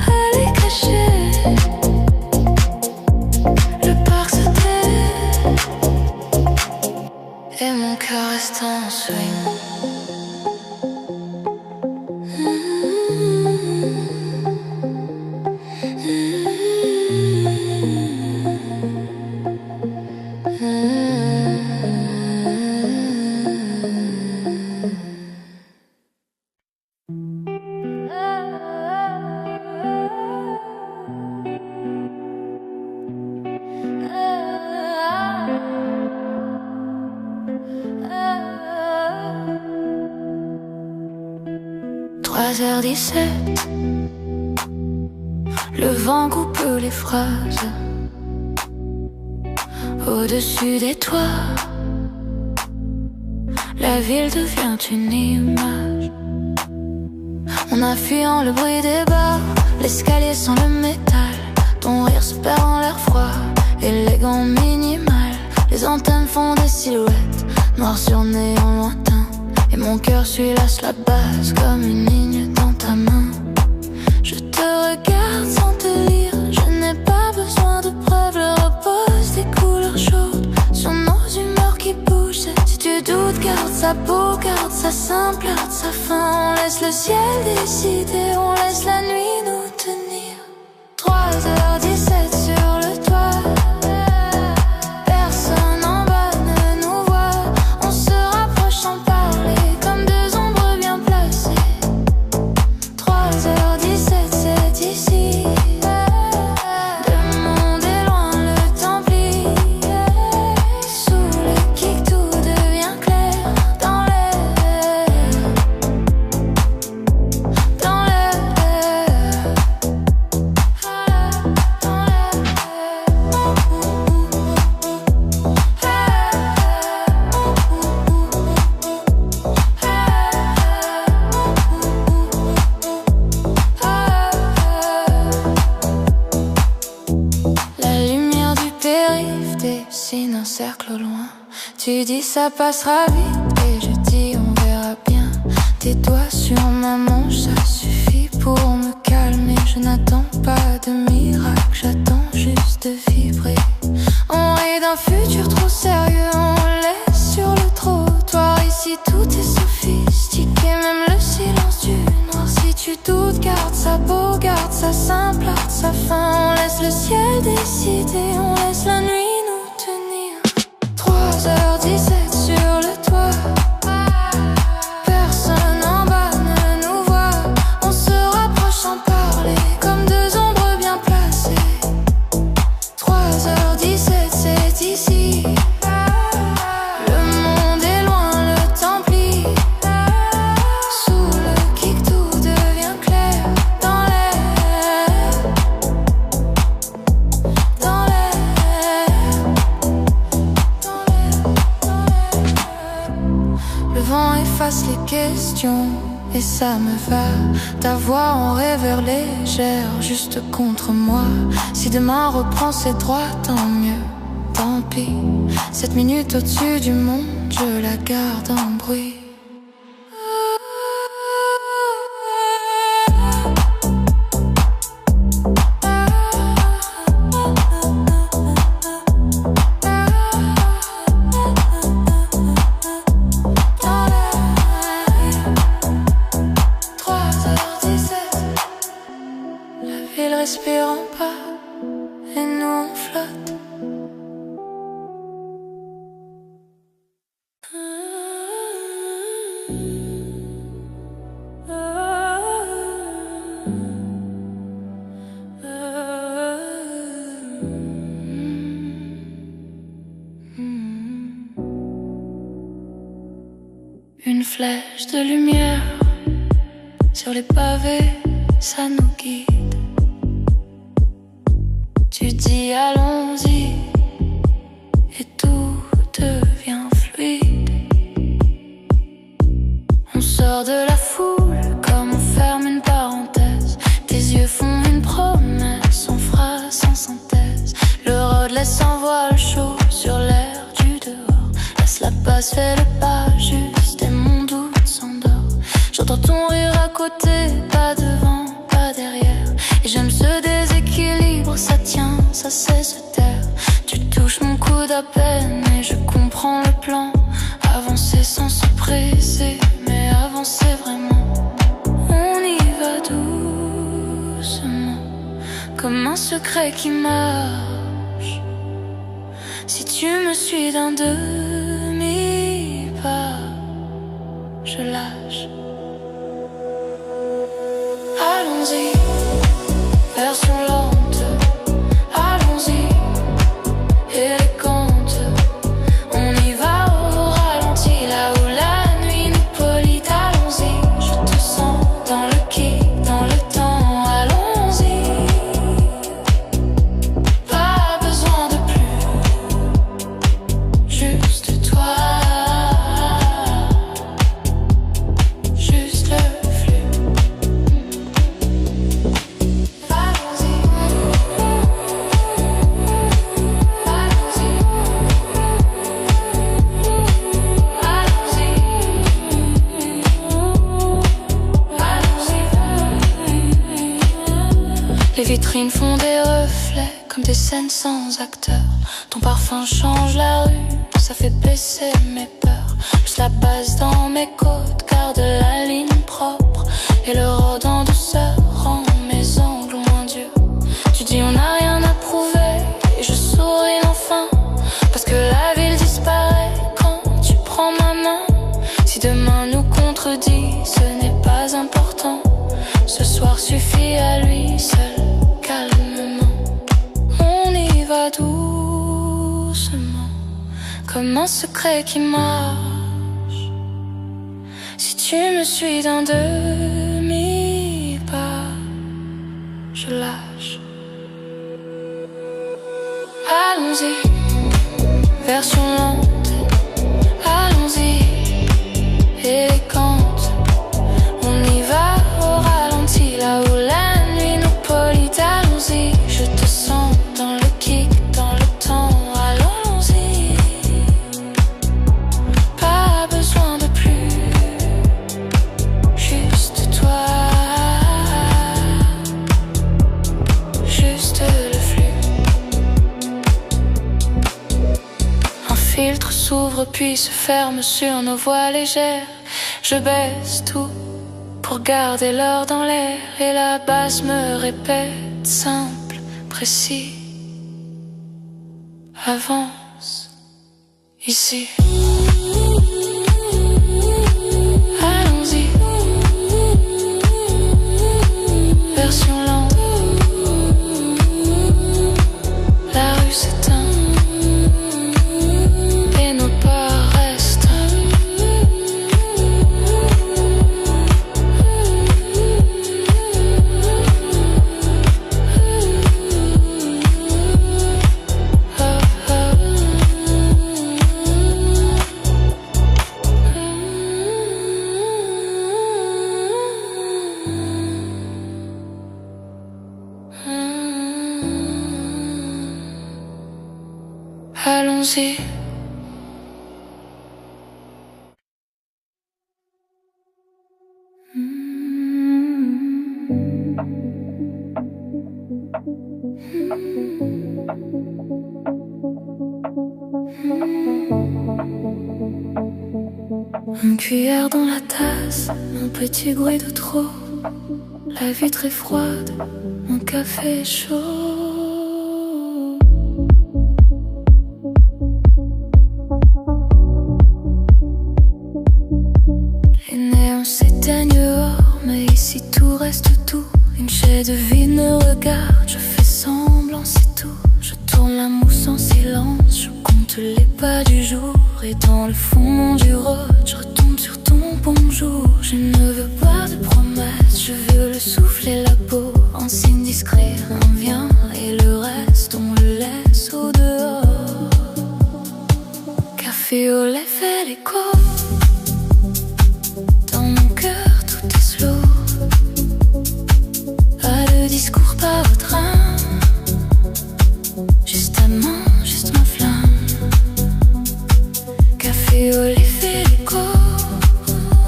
Allez caché, le parc se tait et mon cœur reste en swing. Le vent coupe les phrases au-dessus des toits. La ville devient une image. On a fuyant le bruit des bars, l'escalier sans le métal. Ton rire se perd en l'air froid, élégant, minimal. Les antennes font des silhouettes, noir sur néon lointain. Et mon cœur suit la slap basse comme une ligne dans ta main. Je te regarde sans te lire, je n'ai pas besoin de preuves. Le repose des couleurs chaudes sur nos humeurs qui bougent. Si tu doutes, garde sa peau, garde sa simple, garde sa fin. On laisse le ciel décider, on laisse la nuit nous tenir. 3h17 sur le toit. Personne en bas ne nous voit. On se rapproche sans parler, comme deux ombres bien placées. 3h17, c'est ici. Le monde est loin, le temps plie. Sous le kick, tout devient clair. Dans l'air, dans l'air, dans l'air. La lumière du périph' dessine un cercle au loin. Tu dis ça passera vite et je dis on verra bien. Tes doigts sur ma manche, ça suffit pour me calmer. Je n'attends pas de miracle, j'attends juste de vibrer. On rit d'un futur trop sérieux, on laisse sur le trottoir. Ici tout est sophistiqué, même le silence du noir. Si tu doutes, garde sa peau, garde sa simple, garde sa fin. On laisse le ciel décider, on laisse la nuit nous tenir. 3h17 sur le toit. Personne en bas ne nous voit. On se rapproche sans parler, comme deux ombres bien placées. 3h17, c'est ici. Le monde est loin, le temps plie. Sous le kick, tout devient clair. Dans l'air, dans l'air, dans l'air, dans l'air. Le vent efface les questions et ça me va. Ta voix en rêveur légère, juste contre moi. Si demain reprend ses droits, tant mieux, tant pis. 7 minutes au-dessus du monde, je la garde en bruit. Dans l'air, 3h17. La ville respire en bas et nous on flotte. Une flèche de lumière sur les pavés, ça nous guide. Tu dis allons-y et tout devient fluide. On sort de la foule comme on ferme une parenthèse. Tes yeux font une promesse, on fera sans synthèse. Le road laisse un voile chaud sur l'air du dehors. Laisse la passe, fais le pas juste et mon doute s'endort. J'entends ton rire à côté, pas devant, pas derrière. Et j'aime ce déséquilibre, ça tient, ça sait se taire. Tu touches mon coude à peine et je comprends le plan. Avancer sans se presser, mais avancer vraiment. On y va doucement, comme un secret qui marche. Si tu me suis d'un demi-pas, je lâche. Allons-y, version lente. Allons-y, élégante. On y va au ralenti, là où la nuit nous polie. Allons-y, je te sens dans le kick, dans le temps. Allons-y, pas besoin de plus, juste toi, juste le flux. Allons-y, allons-y, allons-y. Les vitrines font des reflets comme des scènes sans acteurs. Ton parfum change la rue, ça fait baisser mes peurs. Juste la base dans mes côtes, garde la ligne propre. Et le rôde en douceur rend mes angles moins durs. Tu dis on n'a rien à prouver, et je souris enfin. Parce que la ville disparaît quand tu prends ma main. Si demain nous contredit, ce n'est pas important. Ce soir suffit à lui seul, calmement. On y va doucement, comme un secret qui marche. Si tu me suis d'un demi-pas, je lâche. Allons-y, version lente. Allons-y, élégante. On y va au ralenti, là où la nuit nous polie. Allons-y, je te sens dans le kick, dans le temps. Allons-y, pas besoin de plus, juste toi, juste le flux. Un filtre s'ouvre puis se ferme sur nos voix légères. Je baisse tout pour garder l'heure dans l'air. Et la basse me répète, simple, précis. Avance, ici. Allons-y, version lente. La rue s'éteint et nos pas restent. Allons-y. Une cuillère dans la tasse, un petit bruit de trop. La vitre est froide, mon café est chaud. Les néons s'éteignent dehors, mais ici tout reste tout. Une chaise vide me regarde, je fais semblant, c'est tout. Je tourne la mousse en silence, je compte les pas du jour. Et dans le fond du rôde, je retombe sur ton bonjour. Je ne veux pas de promesses, je veux le souffle et la peau. En signe discret, un vient et le reste, on le laisse au dehors. Café au lait fait l'écho. Dans mon cœur, tout est slow. Pas de discours, pas au train. Juste amant, juste ma flamme. Café au lait fait l'écho.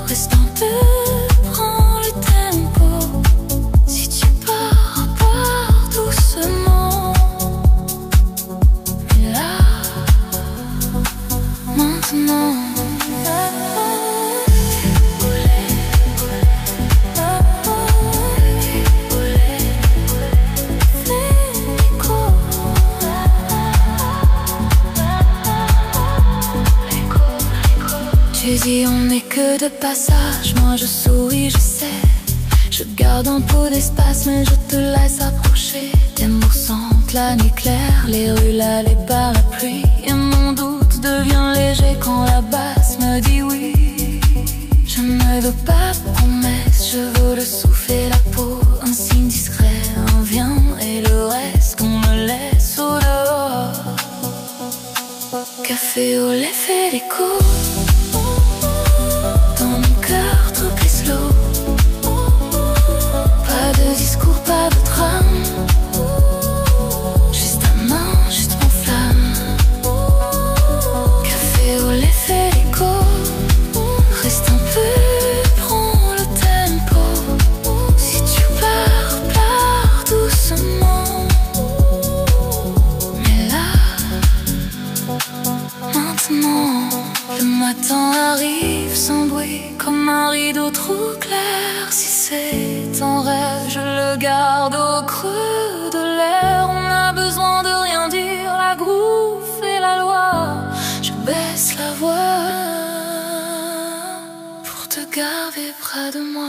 Reste un peu, prends le tempo. Si tu pars, pars doucement. Mais là, maintenant, Ici on n'est que de passage, moi je souris, je sais. Je garde un peu d'espace mais je te laisse approcher. Tes mots sentent la nuit claire, les rues là, les parapluies. Et mon doute devient léger quand la basse me dit oui. Je ne veux pas de promesse, je veux le souffle et la peau. Un signe discret, un vient et le reste qu'on me laisse au dehors. Café au lait fait l'écho. Dans mon cœur tout est slow. Pas de discours, pas de trame. Juste ta main, juste mon flamme. Café au lait fait l'écho. Reste un peu, prends le tempo. Si tu pars, pars doucement. Mais là, maintenant, le matin arrive sans bruit, comme un rideau trop clair. Si c'est un rêve, je le garde au creux de l'air. On a besoin de rien dire, la groove fait la loi. Je baisse la voix pour te garder près de moi.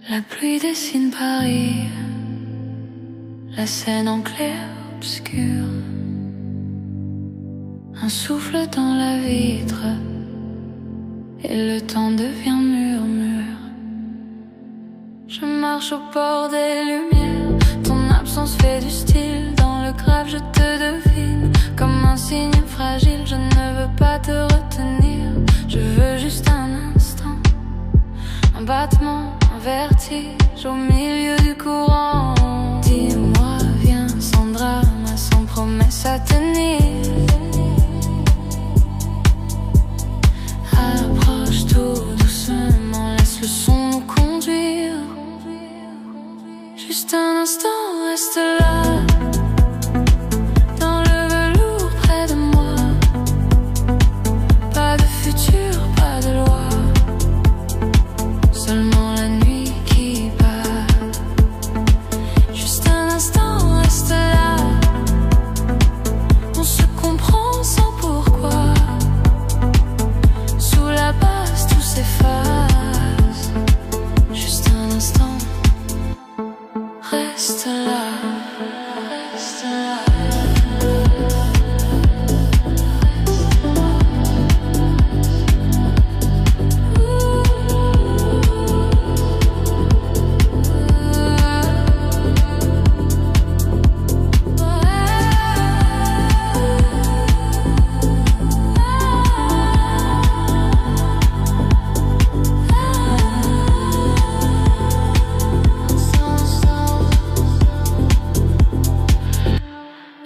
La pluie dessine Paris, la Seine en clair-obscur. Un souffle dans la vitre et le temps devient murmure. Je marche au bord des lumières, ton absence fait du style. Dans le grave je te devine, comme un signe fragile. Je ne veux pas te retenir, je veux juste un instant. Un battement, un vertige au milieu du courant. Dis-moi, viens sans drame, sans promesse à tenir. Approche tout doucement, laisse le son nous conduire. Juste un instant, reste là. Dans le velours près de moi. Pas de futur, pas de loi. Seulement la nuit qui bat. Juste un instant, reste là. On se comprend sans pourquoi. Sous la base, tout s'efface. Juste un instant, reste là. Reste là.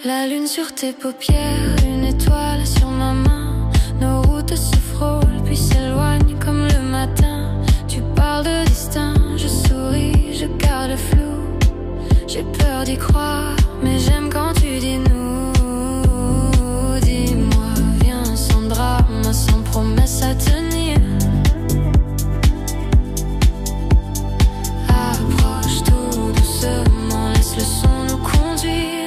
La lune sur tes paupières, une étoile sur ma main. Nos routes se frôlent puis s'éloignent comme le matin. Tu parles de destin, je souris, je garde le flou. J'ai peur d'y croire, mais j'aime quand tu dis nous. Dis-moi, viens sans drame, sans promesse à tenir. Approche tout doucement, laisse le son nous conduire.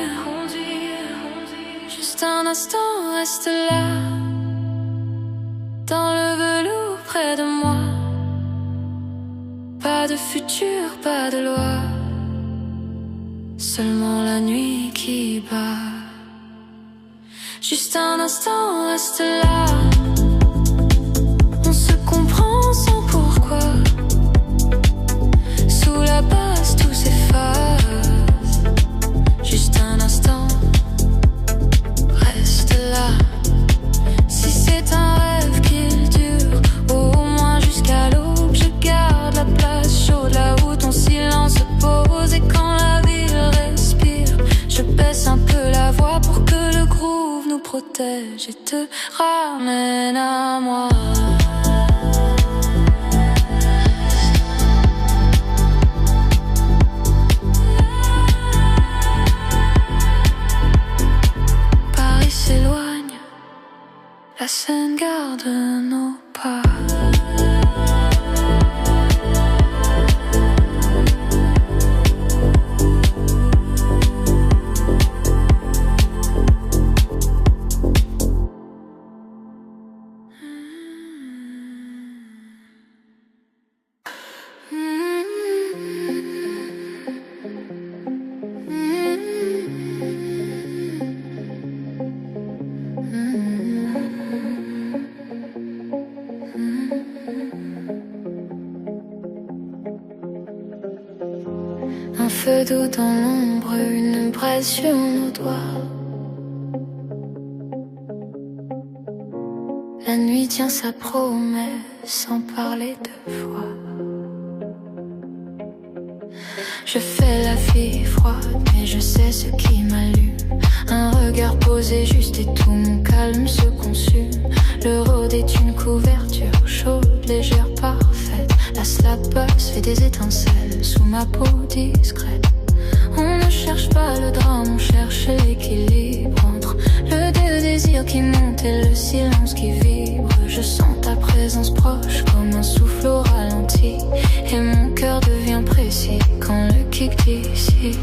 Juste un instant, reste là. Dans le velours près de moi. Pas de futur, pas de loi. Seulement la nuit qui bat. Juste un instant, reste là. On se comprend sans pourquoi. Sous la base, tout s'efface. baisse un peu la voix pour que le groove nous protège et te ramène à moi. Paris s'éloigne, la Seine garde nos pas. Un feu doux dans l'ombre, une braise sur nos doigts. La nuit tient sa promesse sans parler de foi. Je fais la fille froide, mais je sais ce qui m'allume. Un regard posé juste et tout mon calme se consume. Le rôde est une couverture chaude, légère, parfaite. La slapasse fait des étincelles sous ma peau discrète. On ne cherche pas le drame, on cherche l'équilibre entre le désir qui monte et le silence qui vibre. Je sens ta présence proche comme un souffle au ralenti, et mon cœur devient précis quand le kick d'ici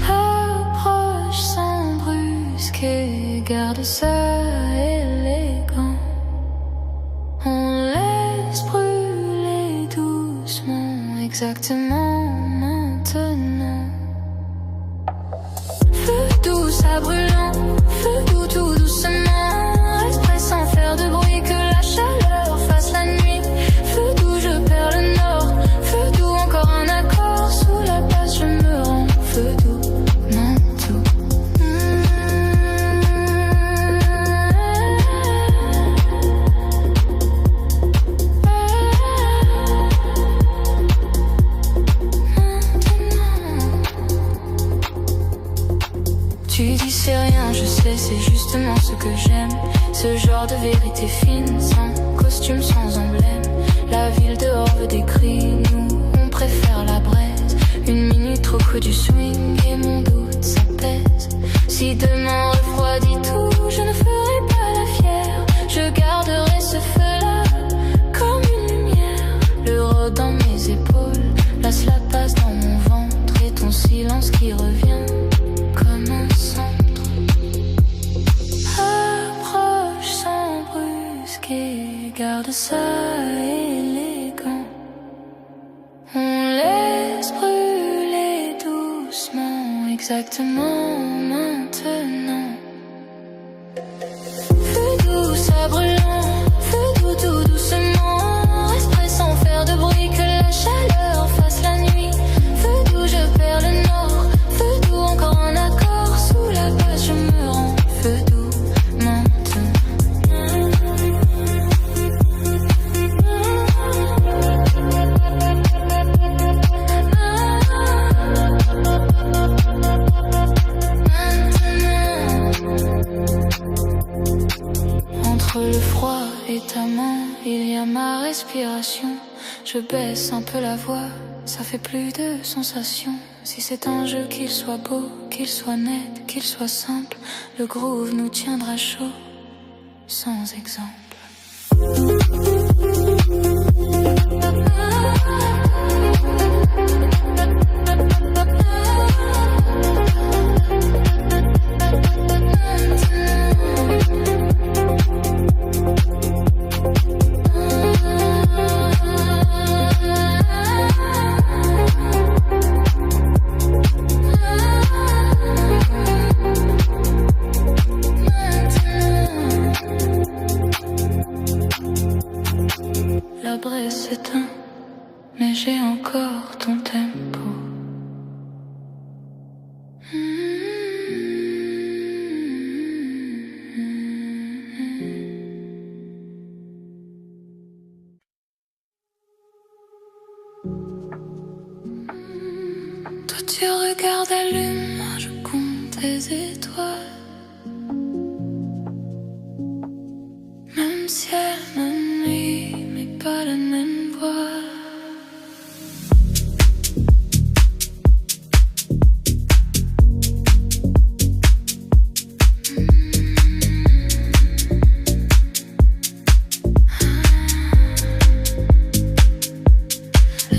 approche sans brusquer. Garde ça élégant, on laisse brûler doucement, exactement maintenant. Feu doux, ça brûlant, feu doux tout doucement. Respire sans faire de bruit, que la chaleur fasse la nuit. Feu doux, je perds le nord. Feu doux, encore un accord. Sous la base, je me rends. Feu doux, non tout. Tu dis c'est rien, je sais, c'est justement ce que j'aime. Ce genre de vérité fine, sans costume, sans emblème. La ville dehors veut des cris, nous on préfère la braise. Une minute au creux du swing et mon doute s'apaise. Si demain refroidit tout, je ne ferai pas la fière. Je garderai ce feu-là comme une lumière. Le rôde dans mes épaules, la slapasse dans mon ventre, et ton silence qui revient comme un centre. Approche sans brusquer, garde ça élégant. On laisse brûler doucement, exactement maintenant. Feu doux, ça brûlant, feu doux tout doucement. Respire sans faire de bruit, que la chaleur fasse la nuit. Feu doux, je perds le nord. Feu doux, encore un accord. Sous la base, je me rends. Feu doux, maintenant. Entre le froid et ta main, il y a ma respiration. Je baisse un peu la voix, ça fait plus de sensations. Si c'est un jeu, qu'il soit beau, qu'il soit net, qu'il soit simple, le groove nous tiendra chaud, sans exemple. les étoiles. Même ciel, même nuit, mais pas la même voix.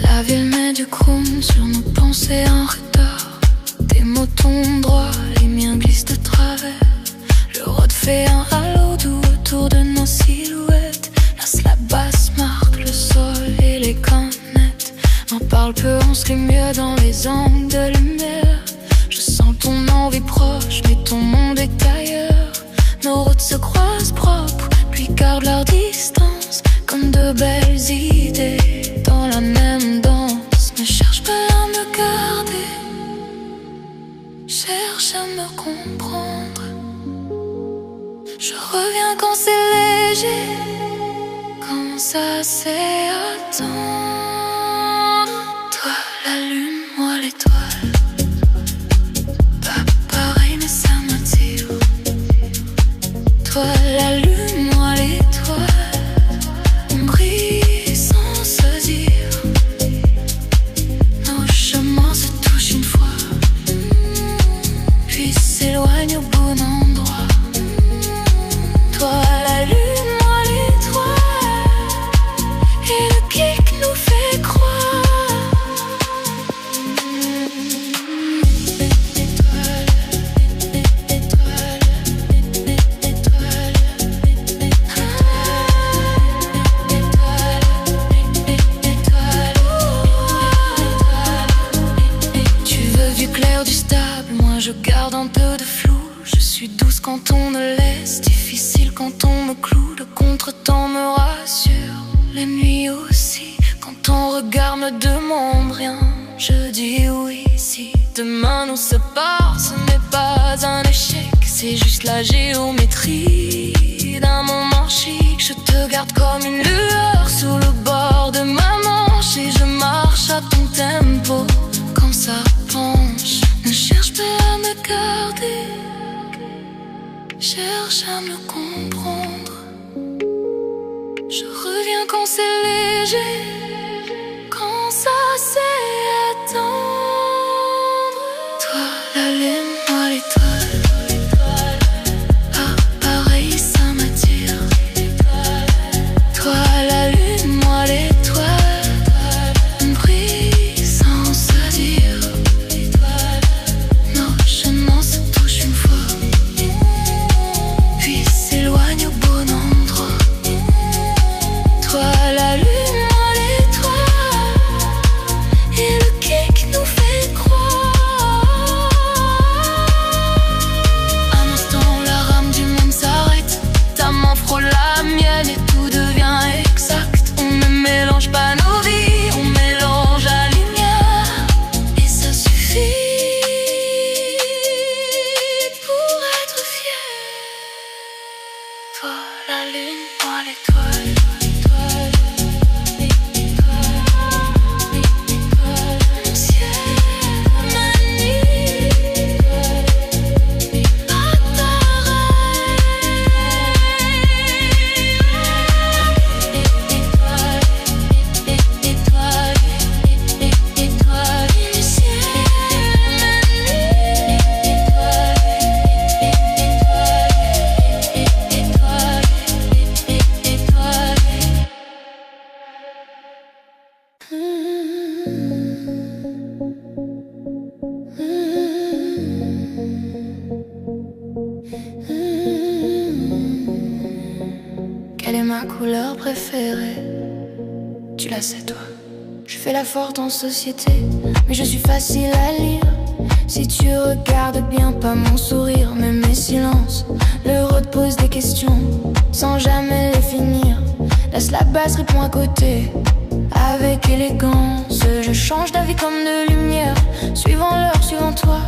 La ville met du chrome sur nos pensées en retard. Tes mots tombent droit, les miens glissent de travers. Le road fait un halo doux autour de nos silhouettes. La slab basse marque le sol et les cornettes. On parle peu, on se lit mieux dans les angles de lumière. Je sens ton envie proche, mais ton monde est ailleurs. Nos routes se croisent propres, puis gardent leur distance. Comme de belles idées dans la même danse. Ne cherche pas à me garder, cherche à me comprendre. Je reviens quand c'est léger, quand ça c'est attendre. Toi la lune, moi l'étoile. Pas pareil mais ça m'attire. Toi la lune, moi l'étoile. On brille sans se dire. Nos chemins se touchent une fois, puis s'éloignent au bon endroit. Toi la lune, moi l'étoile, et le kick nous fait croire. Tu veux du clair, du stable, moi je garde un peu de flou. Je suis douce quand on me laisse, difficile quand on me cloue. Le contretemps me rassure, les nuits aussi. Quand ton regard me demande rien, je dis oui. Si demain nous sépare, ce n'est pas un échec, c'est juste la géométrie d'un moment chic. Je te garde comme une lueur sous le bord de ma manche, et je marche à ton tempo quand ça penche. Ne cherche pas à me garder, cherche à me comprendre. Je reviens quand c'est léger, quand ça c'est attendre. Toi la lune, moi l'étoile. Pas pareil, ça m'attire. Toi la lune, moi l'étoile. On brille sans se dire. Nos chemins se touchent une fois, puis s'éloignent au bon endroit. Toi la lune, moi l'étoile, et le kick nous fait croire. Un instant la rame du monde s'arrête, ta main frôle la mienne et tout devient exact. On ne mélange pas nos vies, on mélange la lumière, et ça suffit pour être fier. Toi la lune, moi l'étoile. Mon ciel, ma nuit, pas pareil. Étoile, mon ciel, Quelle est ma couleur préférée? Tu la sais toi. Je fais la forte en société, mais je suis facile à lire. Si tu regardes bien, pas mon sourire, mais mes silences. Le road pose des questions sans jamais les finir. Laisse la basse répond à côté avec élégance. Je change d'avis comme de lumière, suivant l'heure, suivant toi.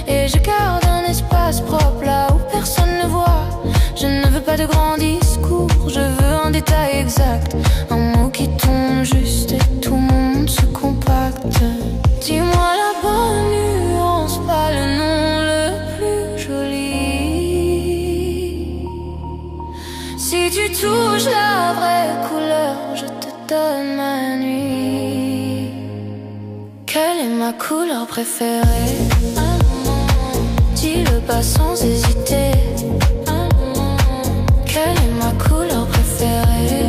Et je garde un espace propre là où personne ne voit. Je ne veux pas de grands discours, je veux un détail exact. Un mot qui tombe juste et tout le monde se compacte. Dis-moi la bonne nuance, pas le nom le plus touches la vraie couleur, je te donne ma nuit. Quelle est ma couleur préférée? Dis-le pas sans hésiter. Quelle est ma couleur préférée?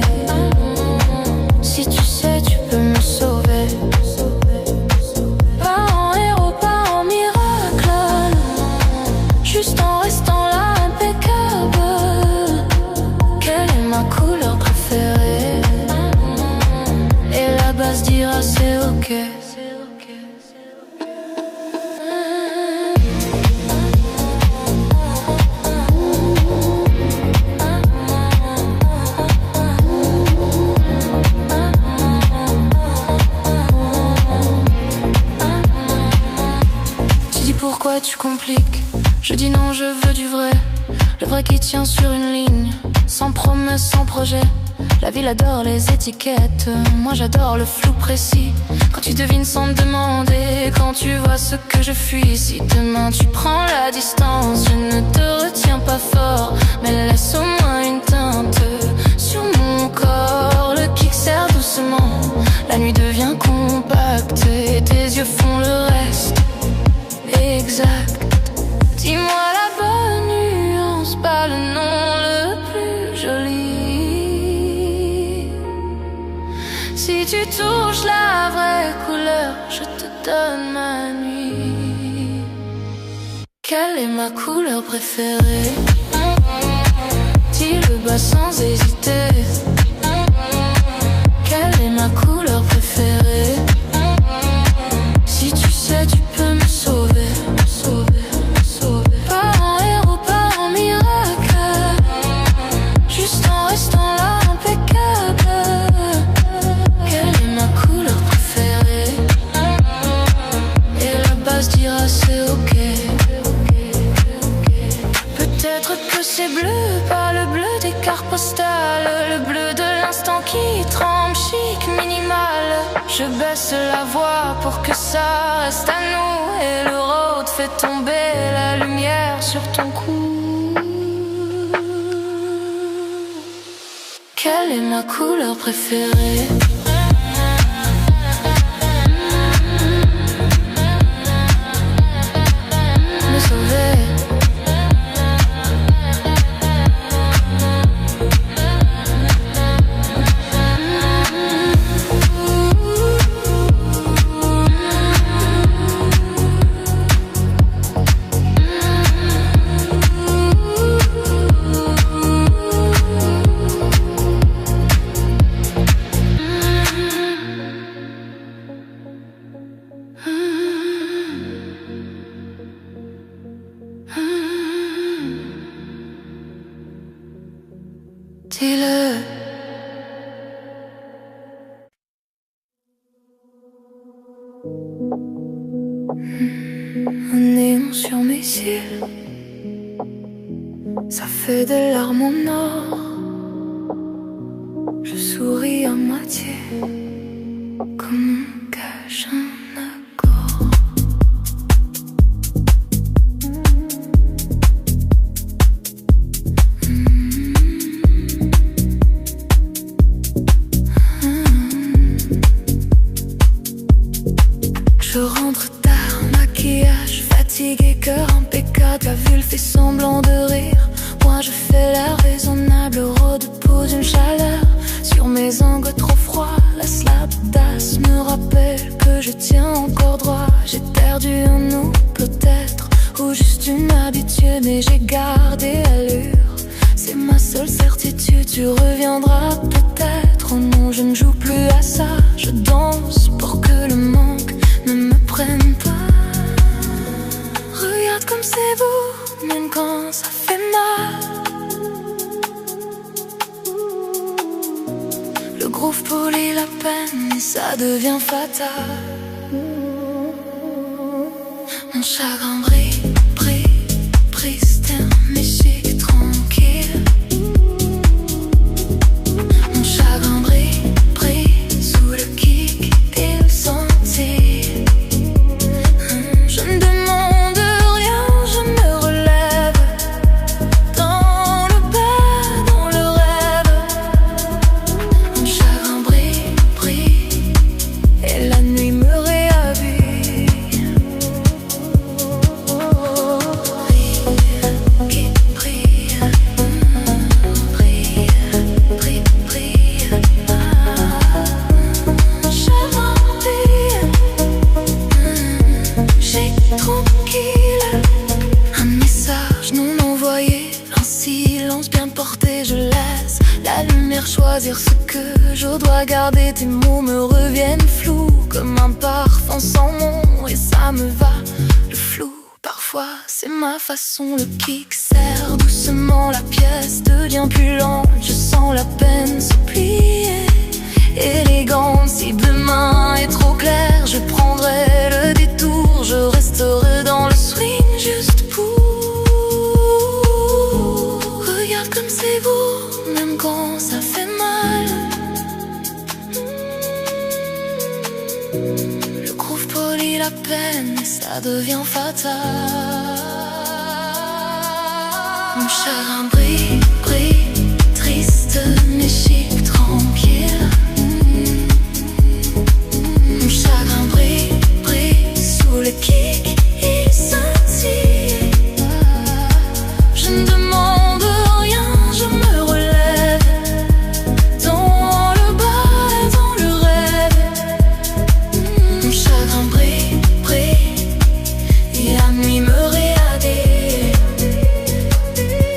Si tu sais, tu peux me sauver. Pas en héros, pas en miracle, juste en restant là impeccable. Quelle est ma couleur préférée? Et la base dira c'est ok. Pourquoi tu compliques? Je dis non, je veux du vrai. Le vrai qui tient sur une ligne, sans promesse, sans projet. La ville adore les étiquettes, moi j'adore le flou précis. Quand tu devines sans demander, quand tu vois ce que je fuis. Si demain tu prends la distance, je ne te retiens pas fort, mais laisse au moins une teinte sur mon corps. Le kick serre doucement, la nuit devient compacte et tes yeux font le reste. Exact. Dis-moi la bonne nuance, pas le nom le plus joli. Si tu touches la vraie couleur, je te donne ma nuit. Quelle est ma couleur préférée? Dis-le bas sans hésiter. Quelle est ma couleur préférée? Si tu sais, tu peux me sauver. Pas en héros, pas en miracle, juste en restant là impeccable. Quelle est ma couleur préférée? Et la base dira c'est ok. Peut-être que c'est bleu, pas le bleu des cartes postales, le bleu de l'instant qui tremble, chic, minimal. Je baisse la voix pour que ça reste à nous. Et le road fait tomber la lumière sur ton cou. Quelle est ma couleur préférée? Me sauver. Dis-le. Un néon sur mes yeux, ça fait des larmes en or. Je souris à moitié, comme on cache un accord. Je rentre tard, maquillage fatigué, cœur impeccable. La vulve fait semblant de rire, moi je fais la raisonnable. Euro dépose une chaleur sur mes angles trop froids. La slap tasse me rappelle que je tiens encore droit. J'ai perdu un nous peut-être, ou juste une habitude, mais j'ai gardé allure. C'est ma seule certitude, tu reviendras peut-être. Oh non, je ne joue plus à ça, je danse pour que le manque ne me prenne pas. Regarde comme c'est beau, même quand ça fait mal. Le groove polit la peine et ça devient fatal. Mon chagrin brille, brille, pristine, mais chic, tranquille. Mon chagrin brille, brille, sous le kick et le sentier. Je ne demande rien, je me relève. Dans le bas, dans le rêve, faire choisir ce que je dois garder. Tes mots me reviennent flous comme un parfum sans nom, et ça me va, le flou. Parfois c'est ma façon, le kick serre doucement, la pièce devient plus lente. Je sens la peine se plier, élégante. Si demain est trop clair, je prendrai le détour. Je resterai dans le swing juste pour. Regarde comme c'est beau, même quand ça fait mal. Le groove polie la peine et ça devient fatal. Mon chagrin brille, brille, triste mais chic, tranquille. Mon chagrin brille, brille sous le kick, il scintille. Je ne demande rien, je me relève dans le bas, dans le rêve. Mon chagrin brille, brille, et la nuit me réadie.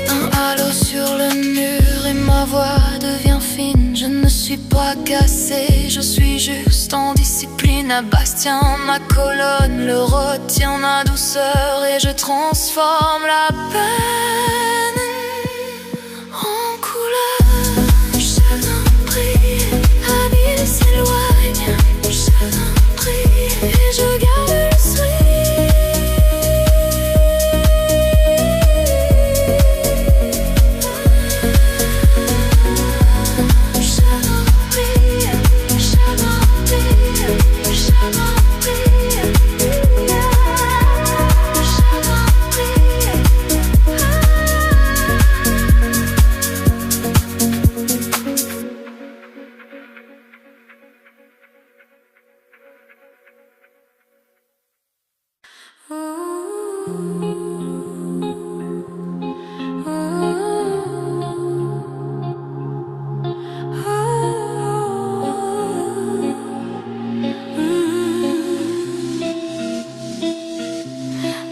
Un halo sur le mur et ma voix devient fine. Je ne suis pas cassée, je suis juste en discipline. À Bastien, ma colonne le retient ma douceur, et je transforme la peine en couleur. Mon chagrin brille, la ville s'éloigne. Mon chagrin brille, et je garde le sourire. Mon chagrin brille, mon chagrin brille, mon chagrin brille, mon chagrin brille.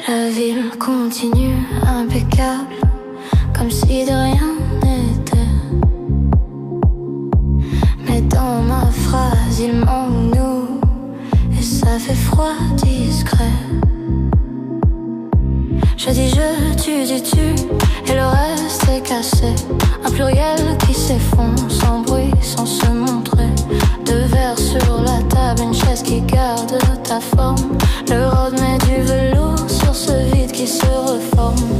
La ville continue impeccable, comme si de rien n'était. Mais dans ma phrase il manque nous, et ça fait froid discret. Je dis je, tu dis tu, et le reste est cassé. Un pluriel qui s'effondre sans bruit, sans se montrer. Deux verres sur la table, une chaise qui garde ta forme. Le road met du velours sur ce vide qui se reforme.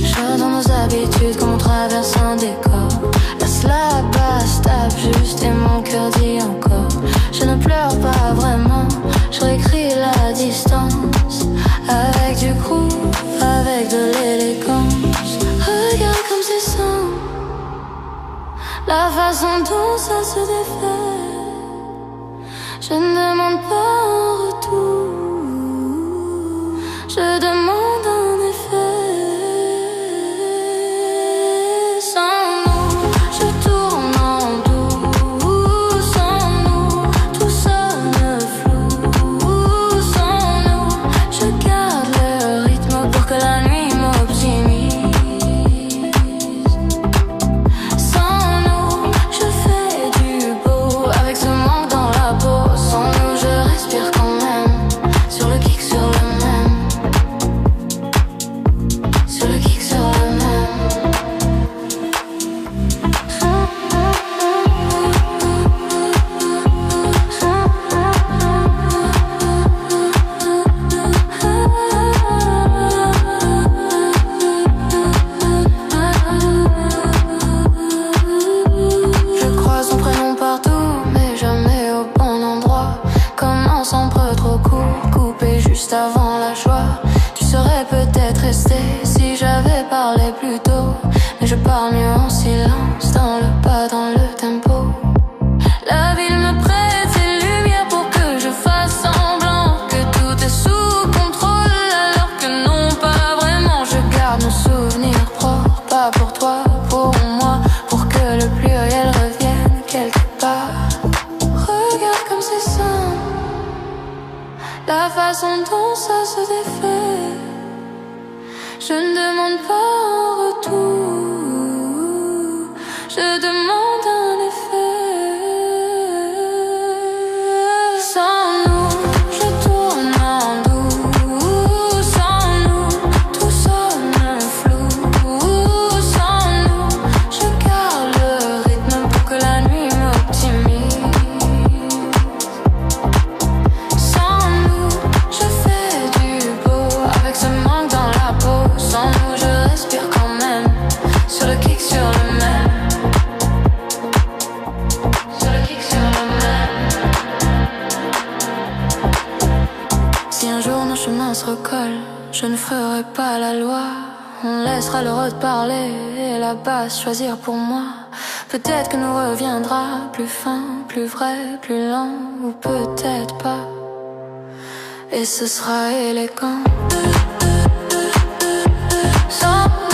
Je dans nos habitudes comme on traverse un décor. Laisse la basse tape juste et mon cœur dit encore. Je ne pleure pas vraiment, je réécris la distance. Avec du groove, avec de l'élégance. Regarde comme c'est simple, la façon dont ça se défait. Je ne demande pas un retour, je demande un effet. Sans nous, je tourne en doux. Sans nous, tout sonne flou. Sans nous, je garde le rythme pour que la nuit m'optimise. Sans nous, je fais du beau avec ce manque dans la peau. Sans nous, je respire quand même. Sur le kick, sur le même. Sur le kick, sur le même. Je croise ton prénom partout, mais jamais au bon endroit. Commence en peu trop court, coupé juste avant la joie. Tu serais peut-être resté si j'avais parlé plus tôt. Mais je parle mieux en silence, dans le pas, dans le tempo. La ville me prête ses lumières pour que je fasse semblant que tout est sous contrôle, alors que non, pas vraiment. Je garde nos souvenirs propres, pas pour toi, pour moi, pour que le pluriel revienne quelque part. Regarde comme c'est simple, la façon dont ça se défait. Je ne demande pas un retour, je demande un recolle, je ne ferai pas la loi. On laissera le road parler et la basse choisir pour moi. Peut-être que nous reviendra plus fin, plus vrai, plus lent, ou peut-être pas. Et ce sera élégant. Sans